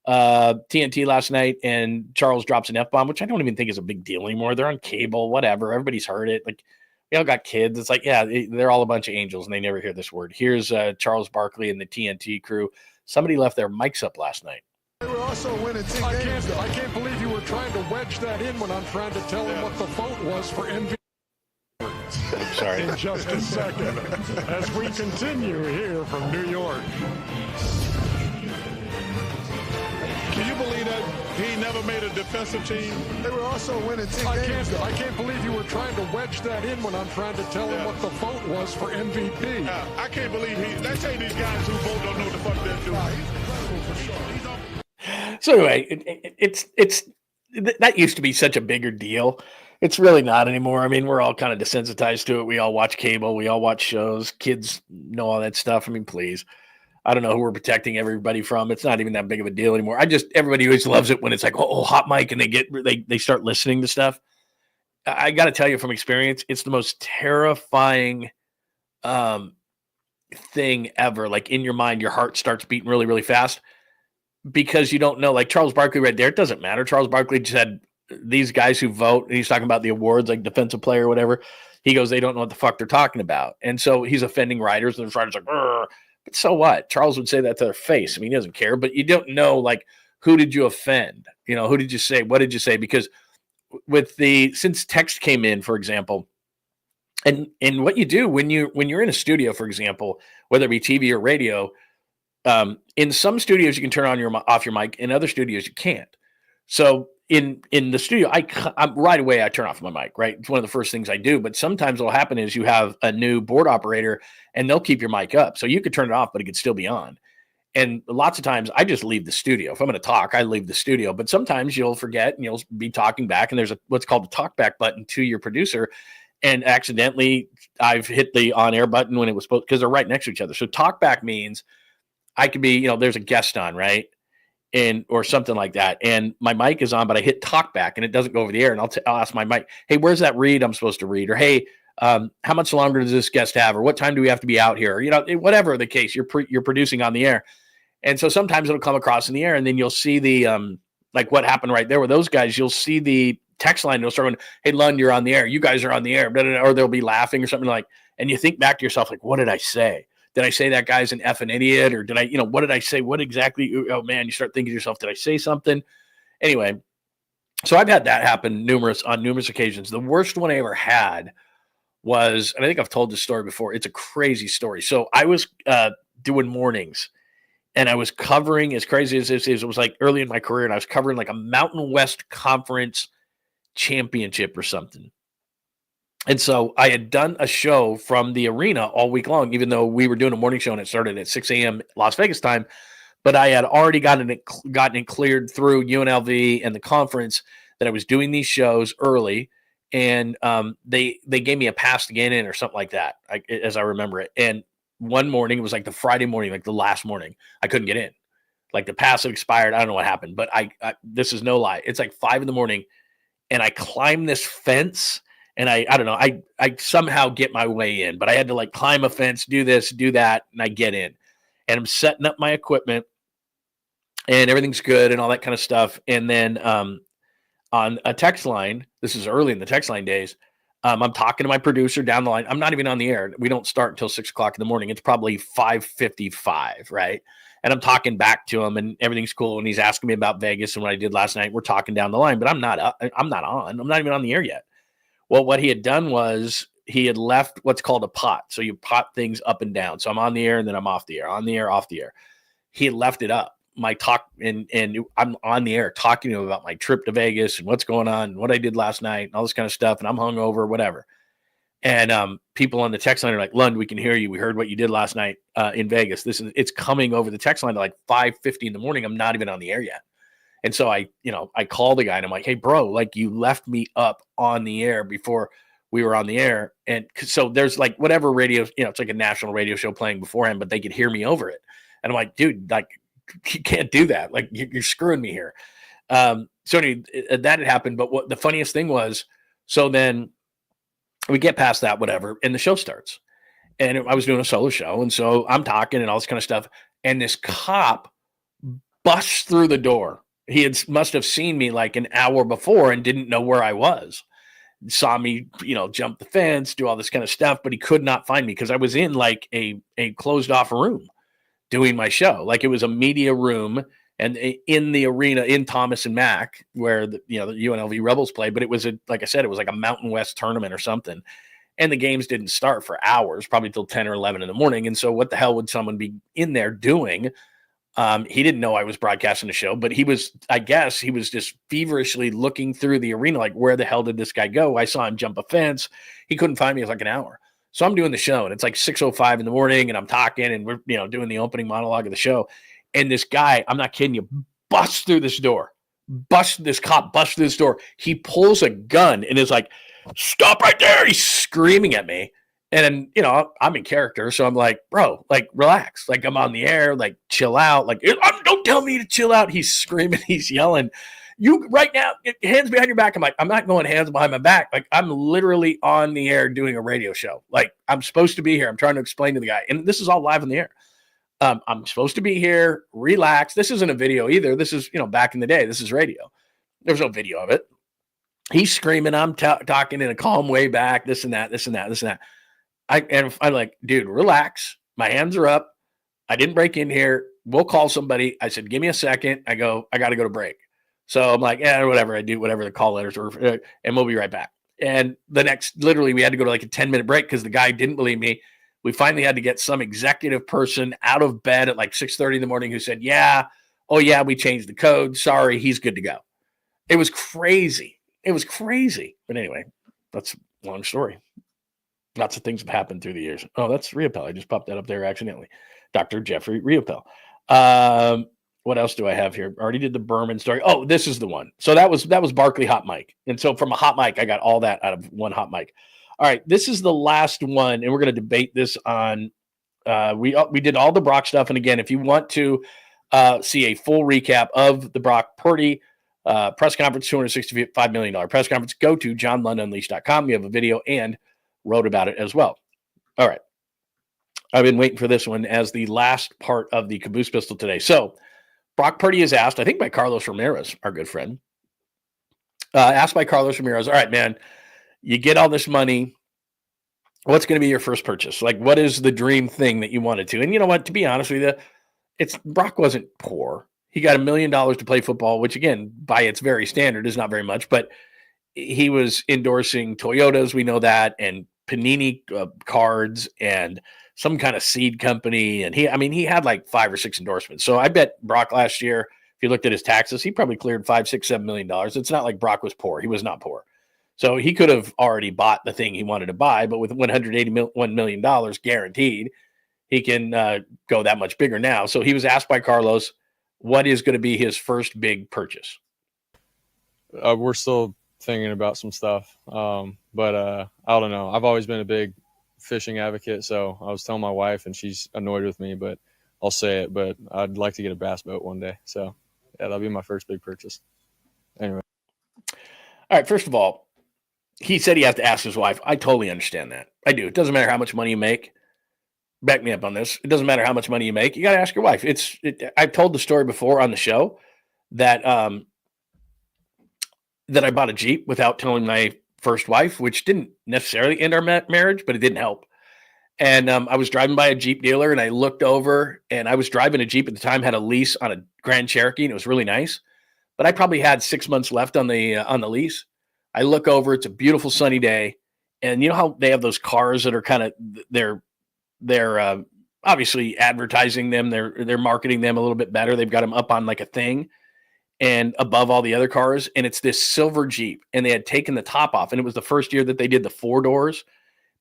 TNT last night, and Charles drops an F-bomb, which I don't even think is a big deal anymore. They're on cable, whatever. Everybody's heard it. Like, we all got kids. It's like, yeah, they're all a bunch of angels, and they never hear this word. Here's Charles Barkley and the TNT crew. Somebody left their mics up last night. They were also winning 10 games. I can't believe you were trying to wedge that in when I'm trying to tell him what the vote was for MVP. I'm sorry. In just a second, as we continue here from New York. Can you believe that he never made a defensive team? They were also winning 10 games. I can't believe you were trying to wedge that in when I'm trying to tell him what the vote was for MVP. I can't believe let's say these guys who vote don't know what the fuck they're doing. He's incredible for sure. So anyway, it's that used to be such a bigger deal. It's really not anymore. I mean, we're all kind of desensitized to it. We all watch cable. We all watch shows. Kids know all that stuff. I mean, please. I don't know who we're protecting everybody from. It's not even that big of a deal anymore. Everybody always loves it when it's like, oh, hot mic, and they start listening to stuff. I got to tell you from experience, it's the most terrifying thing ever. Like, in your mind, your heart starts beating really, really fast because you don't know. Like Charles Barkley right there, it doesn't matter. Charles Barkley just had these guys who vote, and he's talking about the awards, like defensive player or whatever. He goes, they don't know what the fuck they're talking about. And so he's offending writers, and the writers are like, "Grr." But so what? Charles would say that to their face. I mean, he doesn't care, but you don't know, like, who did you offend? You know, who did you say? What did you say? Because since text came in, for example, and what you do when you're in a studio, for example, whether it be TV or radio, in some studios you can turn off your mic. In other studios you can't. So in the studio, I'm right away I turn off my mic. Right, it's one of the first things I do. But sometimes what'll happen is you have a new board operator, and they'll keep your mic up, so you could turn it off, but it could still be on. And lots of times I just leave the studio. If I'm going to talk, I leave the studio. But sometimes you'll forget, and you'll be talking back, and there's what's called the talk back button to your producer. And accidentally, I've hit the on air button when it was supposed, because they're right next to each other. So talk back means I could be, there's a guest on, right? Or something like that. And my mic is on, but I hit talk back and it doesn't go over the air. And I'll ask my mic, hey, where's that read I'm supposed to read? Or, hey, how much longer does this guest have? Or what time do we have to be out here? Or, whatever the case, you're producing on the air. And so sometimes it'll come across in the air, and then you'll see the, like what happened right there with those guys. You'll see the text line. It'll start going, hey, Lund, you're on the air. You guys are on the air. Or they'll be laughing or something like, and you think back to yourself, like, what did I say? Did I say that guy's an effing idiot? Or did I, what did I say? What exactly? Oh man, you start thinking to yourself, did I say something? Anyway, so I've had that happen on numerous occasions. The worst one I ever had was, and I think I've told this story before. It's a crazy story. So I was doing mornings, and I was covering, as crazy as this is, it was like early in my career, and I was covering like a Mountain West Conference championship or something. And so I had done a show from the arena all week long, even though we were doing a morning show and it started at 6 a.m. Las Vegas time. But I had already gotten it cleared through UNLV and the conference that I was doing these shows early. And they gave me a pass to get in or something like that, as I remember it. And one morning, it was like the Friday morning, like the last morning, I couldn't get in. Like the pass had expired. I don't know what happened, but I this is no lie. It's like 5 a.m. and I climbed this fence. And I don't know, I somehow get my way in, but I had to like climb a fence, do this, do that, and I get in. And I'm setting up my equipment, and everything's good and all that kind of stuff. And then on a text line, this is early in the text line days, I'm talking to my producer down the line. I'm not even on the air. We don't start until 6 o'clock in the morning. It's probably 5:55, right? And I'm talking back to him, and everything's cool. And he's asking me about Vegas and what I did last night. We're talking down the line, but I'm not on. I'm not even on the air yet. Well, what he had done was he had left what's called a pot. So you pot things up and down. So I'm on the air, and then I'm off the air, on the air, off the air. He had left it up. My talk, and I'm on the air talking to him about my trip to Vegas and what's going on and what I did last night and all this kind of stuff. And I'm hungover, whatever. And people on the text line are like, Lund, we can hear you. We heard what you did last night in Vegas. It's coming over the text line at like 5:50 in the morning. I'm not even on the air yet. And so I call the guy, and I'm like, hey, bro, like you left me up on the air before we were on the air. And so there's like whatever radio, it's like a national radio show playing beforehand, but they could hear me over it. And I'm like, dude, like you can't do that. Like you're screwing me here. So anyway, that had happened. But what the funniest thing was, so then we get past that, whatever, and the show starts. And I was doing a solo show. And so I'm talking and all this kind of stuff. And this cop busts through the door. Must have seen me like an hour before and didn't know where I was. Saw me, jump the fence, do all this kind of stuff, but he could not find me because I was in like a closed off room doing my show. Like it was a media room and in the arena in Thomas and Mack where the UNLV Rebels played. But it was like I said, it was like a Mountain West tournament or something. And the games didn't start for hours, probably till 10 or 11 in the morning. And so what the hell would someone be in there doing? He didn't know I was broadcasting the show, but he was just feverishly looking through the arena. Like, where the hell did this guy go? I saw him jump a fence. He couldn't find me. It was like an hour. So I'm doing the show and it's like 6:05 in the morning and I'm talking and we're, doing the opening monologue of the show. And this guy, I'm not kidding you, busts through this door, this cop busts through this door. He pulls a gun and is like, "Stop right there." He's screaming at me. And then, I'm in character. So I'm like, bro, like, relax. Like, I'm on the air. Like, chill out. Like, don't tell me to chill out. He's screaming. He's yelling. You right now, hands behind your back. I'm like, I'm not going hands behind my back. Like, I'm literally on the air doing a radio show. Like, I'm supposed to be here. I'm trying to explain to the guy. And this is all live in the air. I'm supposed to be here. Relax. This isn't a video either. This is, back in the day. This is radio. There's no video of it. He's screaming. I'm talking in a calm way back. This and that, this and that, this and that. I'm like, dude, relax. My hands are up. I didn't break in here. We'll call somebody. I said, give me a second. I got to go to break. So I'm like, whatever. I do whatever the call letters were, and we'll be right back. And literally, we had to go to like a 10-minute break because the guy didn't believe me. We finally had to get some executive person out of bed at like 6:30 in the morning who said, we changed the code. Sorry, he's good to go. It was crazy. But anyway, that's a long story. Lots of things have happened through the years. Oh, that's Riopel. I just popped that up there accidentally. Dr. Jeffrey Riopel. What else do I have here? I already did the Berman story. Oh, this is the one. So that was Barkley hot mic. And so from a hot mic, I got all that out of one hot mic. All right, this is the last one, and we're going to debate this on. We did all the Brock stuff, and again, if you want to see a full recap of the Brock Purdy press conference, $265 million press conference, go to johnlundunleashed.com. We have a video and wrote about it as well. All right. I've been waiting for this one as the last part of the caboose pistol today. So Brock Purdy is asked, I think by Carlos Ramirez, our good friend, asked by Carlos Ramirez, all right, man, you get all this money. What's going to be your first purchase? Like, what is the dream thing that you wanted to? And you know what, to be honest with you, Brock wasn't poor. He got $1 million to play football, which again, by its very standard is not very much, but he was endorsing Toyotas. We know that. And Panini cards and some kind of seed company. And he had like 5 or 6 endorsements. So I bet Brock last year, if you looked at his taxes, he probably cleared $5, $6, $7 million. It's not like Brock was poor. He was not poor. So he could have already bought the thing he wanted to buy, but with $181 million guaranteed, he can go that much bigger now. So he was asked by Carlos, what is going to be his first big purchase? We're still thinking about some stuff. But I don't know. I've always been a big fishing advocate. So I was telling my wife and she's annoyed with me, but I'll say it, but I'd like to get a bass boat one day. So yeah, that'll be my first big purchase. Anyway. All right. First of all, he said he has to ask his wife. I totally understand that. I do. It doesn't matter how much money you make. Back me up on this. It doesn't matter how much money you make. You got to ask your wife. I've told the story before on the show that that I bought a Jeep without telling my first wife, which didn't necessarily end our marriage, but it didn't help. And I was driving by a Jeep dealer and I looked over and I was driving a Jeep at the time, had a lease on a Grand Cherokee and it was really nice, but I probably had 6 months left on the lease. I look over, it's a beautiful sunny day. And you know how they have those cars that are kind of, they're obviously advertising them. They're marketing them a little bit better. They've got them up on like a thing and above all the other cars. And it's this silver Jeep and they had taken the top off. And it was the first year that they did the 4 doors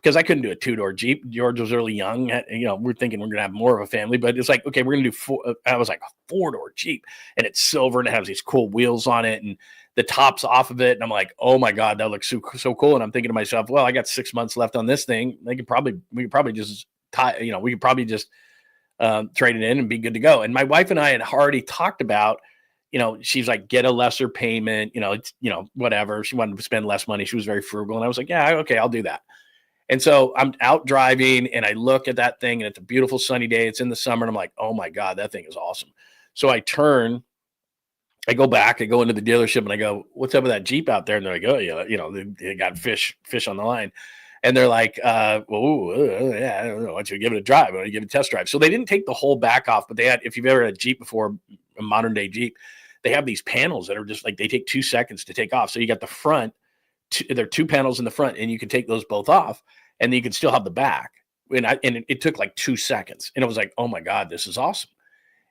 because I couldn't do a 2-door Jeep. George was really young. We're thinking we're going to have more of a family, but it's like, okay, we're going to do 4. I was like a 4-door Jeep and it's silver and it has these cool wheels on it and the top's off of it. And I'm like, oh my God, that looks so cool. And I'm thinking to myself, well, I got 6 months left on this thing. We could probably just trade it in and be good to go. And my wife and I had already talked about, she's like, get a lesser payment, it's, whatever. She wanted to spend less money. She was very frugal. And I was like, yeah, okay, I'll do that. And so I'm out driving and I look at that thing and it's a beautiful sunny day. It's in the summer. And I'm like, oh my God, that thing is awesome. So I go back, I go into the dealership and I go, what's up with that Jeep out there? And they're like, oh yeah, they got fish on the line. And they're like, yeah, I don't know. Why don't you give it a drive? Why don't you give it a test drive? So they didn't take the whole back off, but they had, if you've ever had a Jeep before, a modern day Jeep, they have these panels that are just like, they take 2 seconds to take off. So you got the front, there are 2 panels in the front and you can take those both off and then you can still have the back. And it took like 2 seconds. And I was like, oh my God, this is awesome.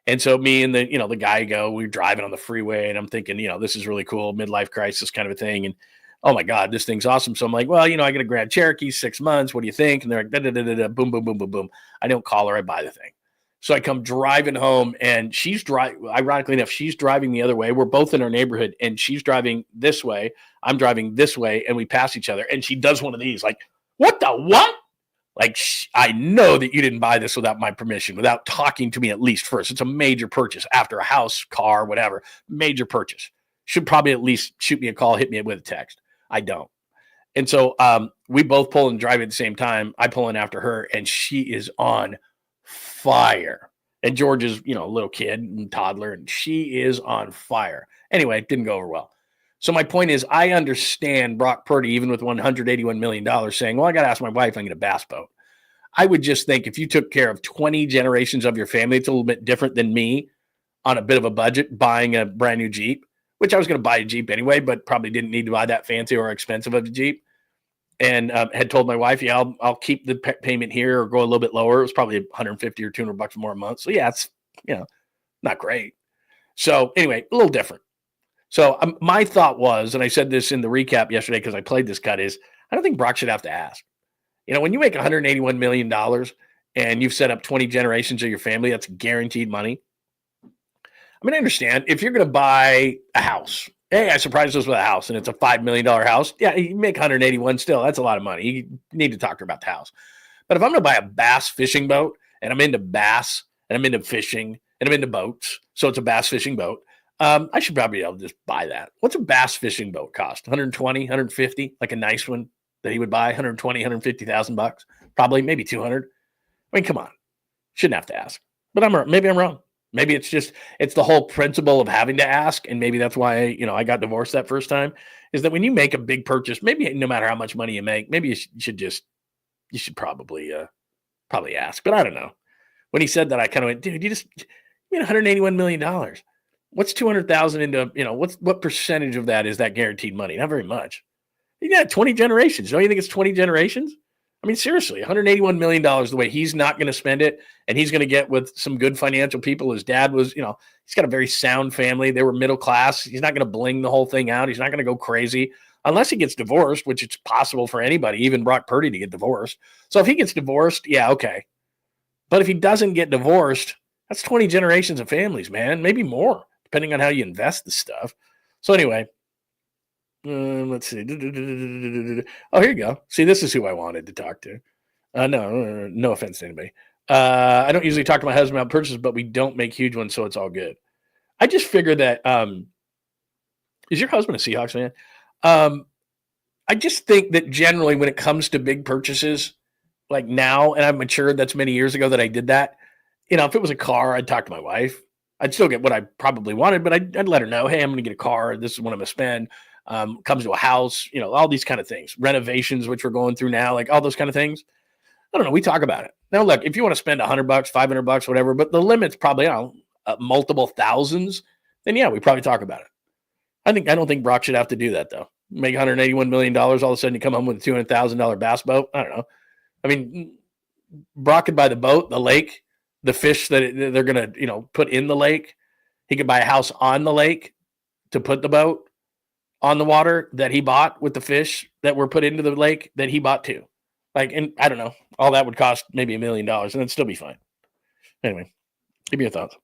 And so me and the guy we're driving on the freeway and I'm thinking, this is really cool, midlife crisis kind of a thing. And oh my God, this thing's awesome. So I'm like, well, I got a Grand Cherokee, 6 months. What do you think? And they're like, boom, boom, boom, boom, boom. I don't call her. I buy the thing. So I come driving home and ironically enough, she's driving the other way. We're both in our neighborhood and she's driving this way. I'm driving this way and we pass each other. And she does one of these like, what the what? Like, I know that you didn't buy this without my permission, without talking to me at least first. It's a major purchase after a house, car, whatever, major purchase. Should probably at least shoot me a call, hit me with a text. I don't. And so we both pull and drive at the same time. I pull in after her and she is on fire. And George is, a little kid and toddler and she is on fire. Anyway, it didn't go over well. So my point is, I understand Brock Purdy, even with $181 million, saying, well, I got to ask my wife if I can get a bass boat. I would just think if you took care of 20 generations of your family, it's a little bit different than me on a bit of a budget buying a brand new Jeep, which I was going to buy a Jeep anyway, but probably didn't need to buy that fancy or expensive of a Jeep. And had told my wife, yeah, I'll keep the payment here or go a little bit lower. It was probably $150 or $200 more a month. So yeah, it's, not great. So anyway, a little different. So my thought was, and I said this in the recap yesterday because I played this cut, is I don't think Brock should have to ask. When you make $181 million and you've set up 20 generations of your family, that's guaranteed money. I mean, I understand if you're going to buy a house. Hey, I surprised us with a house and it's a $5 million house. Yeah, you make 181 still. That's a lot of money. You need to talk to her about the house. But if I'm going to buy a bass fishing boat and I'm into bass and I'm into fishing and I'm into boats, so it's a bass fishing boat, I should probably be able to just buy that. What's a bass fishing boat cost? 120, 150, like a nice one that he would buy, 120, 150,000 bucks, probably maybe 200. I mean, come on, shouldn't have to ask, but maybe I'm wrong. Maybe it's the whole principle of having to ask. And maybe that's why, I got divorced that first time, is that when you make a big purchase, maybe no matter how much money you make, maybe you should probably ask, but I don't know. When he said that, I kind of went, dude, you made $181 million. What's 200,000 into, what percentage of that is that guaranteed money? Not very much. You got 20 generations. Don't you think it's 20 generations? I mean, seriously, $181 million, the way he's not going to spend it, and he's going to get with some good financial people. His dad was, he's got a very sound family. They were middle class. He's not going to bling the whole thing out. He's not going to go crazy unless he gets divorced, which it's possible for anybody, even Brock Purdy, to get divorced. So if he gets divorced, yeah, okay. But if he doesn't get divorced, that's 20 generations of families, man, maybe more, depending on how you invest the stuff. So anyway, let's see. Oh, here you go. See, this is who I wanted to talk to. No offense to anybody. I don't usually talk to my husband about purchases, but we don't make huge ones, so it's all good. I just figured that, is your husband a Seahawks fan? I just think that generally when it comes to big purchases, like now, and I've matured, that's many years ago that I did that. If it was a car, I'd talk to my wife. I'd still get what I probably wanted, but I'd let her know, hey, I'm going to get a car. This is what I'm going to spend. Comes to a house, all these kind of things, renovations, which we're going through now, like all those kind of things. I don't know. We talk about it. Now, look, if you want to spend $100, $500, whatever, but the limit's probably multiple thousands, then yeah, we probably talk about it. I don't think Brock should have to do that though. Make $181 million. All of a sudden you come home with a $200,000 bass boat. I don't know. I mean, Brock could buy the boat, the lake, the fish that they're going to, put in the lake. He could buy a house on the lake to put the boat on the water that he bought with the fish that were put into the lake that he bought too. And I don't know, all that would cost maybe $1 million and it'd still be fine. Anyway, give me your thoughts.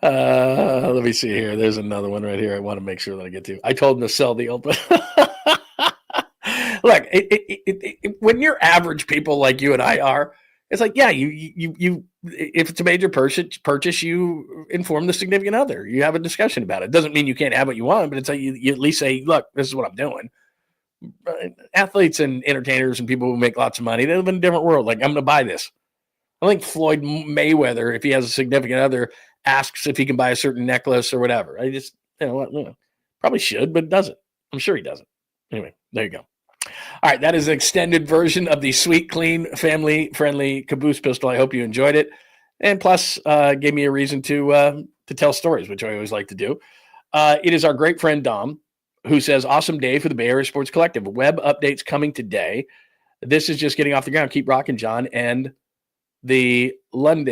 Let me see here. There's another one right here I want to make sure that I get to. I told him to sell the old. look, when you're average people like you and I are, it's like, yeah, you if it's a major purchase, you inform the significant other. You have a discussion about it. Doesn't mean you can't have what you want, but it's like you at least say, look, this is what I'm doing. Athletes and entertainers and people who make lots of money, they live in a different world. Like, I'm going to buy this. I think Floyd Mayweather, if he has a significant other, asks if he can buy a certain necklace or whatever. I just, probably should, but doesn't. I'm sure he doesn't. Anyway, there you go. All right, that is an extended version of the sweet, clean, family-friendly caboose pistol. I hope you enjoyed it, and plus gave me a reason to tell stories, which I always like to do. It is our great friend Dom, who says, awesome day for the Bay Area Sports Collective. Web updates coming today. This is just getting off the ground. Keep rocking, John. And the Lund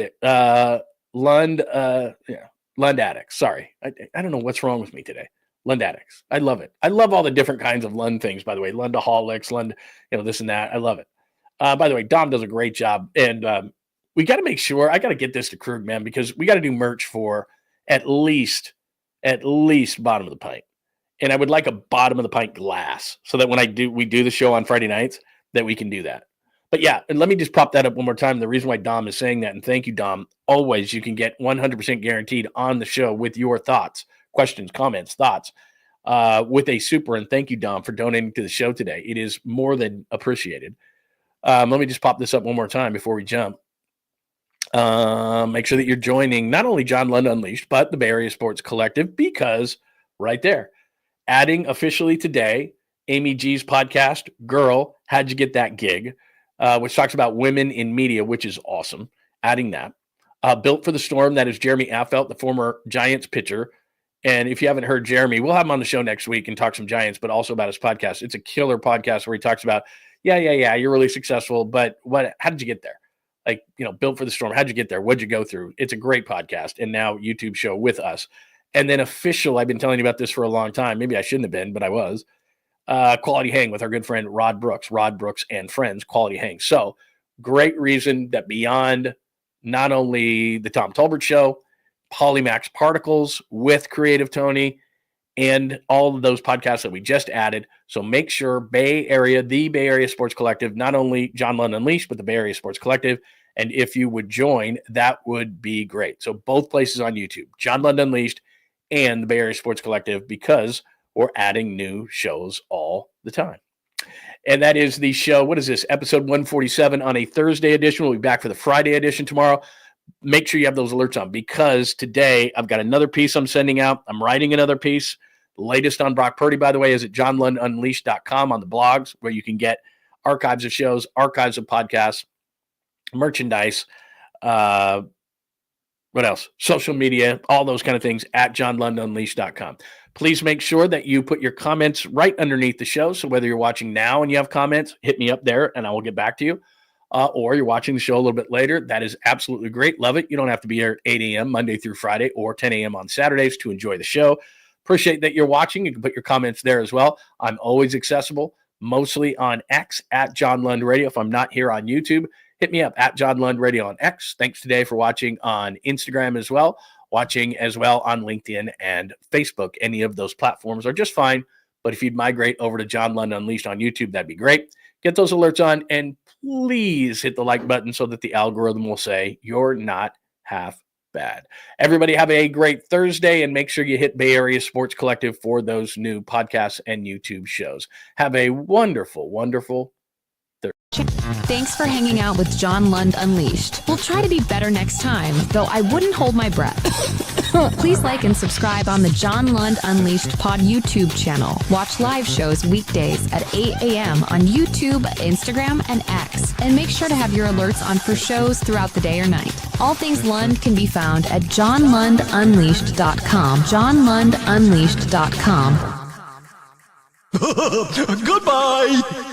addicts. Sorry. I don't know what's wrong with me today. Lund addicts. I love it. I love all the different kinds of Lund things, by the way. Lundaholics, Lund, this and that. I love it. By the way, Dom does a great job. And we got to make sure, I got to get this to Krug, man, because we got to do merch for at least bottom of the pint. And I would like a bottom of the pint glass so that when we do the show on Friday nights, that we can do that. But yeah, and let me just prop that up one more time. The reason why Dom is saying that, and thank you, Dom, always you can get 100% guaranteed on the show with your thoughts, questions, comments, thoughts with a super. And thank you, Dom, for donating to the show today. It is more than appreciated. Let me just pop this up one more time before we jump. Make sure that you're joining not only John Lund Unleashed, but the Bay Area Sports Collective, because right there, adding officially today, Amy G's podcast, Girl, How'd You Get That Gig, which talks about women in media, which is awesome. Adding that. Built for the Storm, that is Jeremy Affeldt, the former Giants pitcher. And if you haven't heard Jeremy, we'll have him on the show next week and talk some Giants, but also about his podcast. It's a killer podcast where he talks about, you're really successful, but how did you get there? Like, Built for the Storm, how'd you get there? What'd you go through? It's a great podcast. And now YouTube show with us. And then official, I've been telling you about this for a long time. Maybe I shouldn't have been, but I was. Quality Hang with our good friend Rod Brooks and Friends, Quality Hang. So great reason that beyond not only the Tom Tolbert Show, Polymax Particles with Creative Tony, and all of those podcasts that we just added. So make sure the Bay Area Sports Collective, not only John Lund Unleashed, but the Bay Area Sports Collective. And if you would join, that would be great. So both places on YouTube, John Lund Unleashed and the Bay Area Sports Collective, because we're adding new shows all the time. And that is the show. What is this? Episode 147 on a Thursday edition. We'll be back for the Friday edition tomorrow. Make sure you have those alerts on, because today I've got another piece I'm sending out. I'm writing another piece. The latest on Brock Purdy, by the way, is at johnlundunleashed.com on the blogs, where you can get archives of shows, archives of podcasts, merchandise, what else? Social media, all those kind of things at johnlundunleashed.com. Please make sure that you put your comments right underneath the show. So whether you're watching now and you have comments, hit me up there and I will get back to you. Or you're watching the show a little bit later. That is absolutely great. Love it. You don't have to be here at 8 a.m. Monday through Friday or 10 a.m. on Saturdays to enjoy the show. Appreciate that you're watching. You can put your comments there as well. I'm always accessible, mostly on X at John Lund Radio. If I'm not here on YouTube, hit me up at John Lund Radio on X. Thanks today for watching on Instagram as well. Watching as well on LinkedIn and Facebook. Any of those platforms are just fine. But if you'd migrate over to John Lund Unleashed on YouTube, that'd be great. Get those alerts on, and please hit the like button so that the algorithm will say you're not half bad. Everybody have a great Thursday, and make sure you hit Bay Area Sports Collective for those new podcasts and YouTube shows. Have a wonderful, wonderful Thursday. Thanks for hanging out with John Lund Unleashed. We'll try to be better next time, though I wouldn't hold my breath. Please like and subscribe on the John Lund Unleashed Pod YouTube channel. Watch live shows weekdays at 8 a.m. on YouTube, Instagram, and X. And make sure to have your alerts on for shows throughout the day or night. All things Lund can be found at johnlundunleashed.com. johnlundunleashed.com. Goodbye!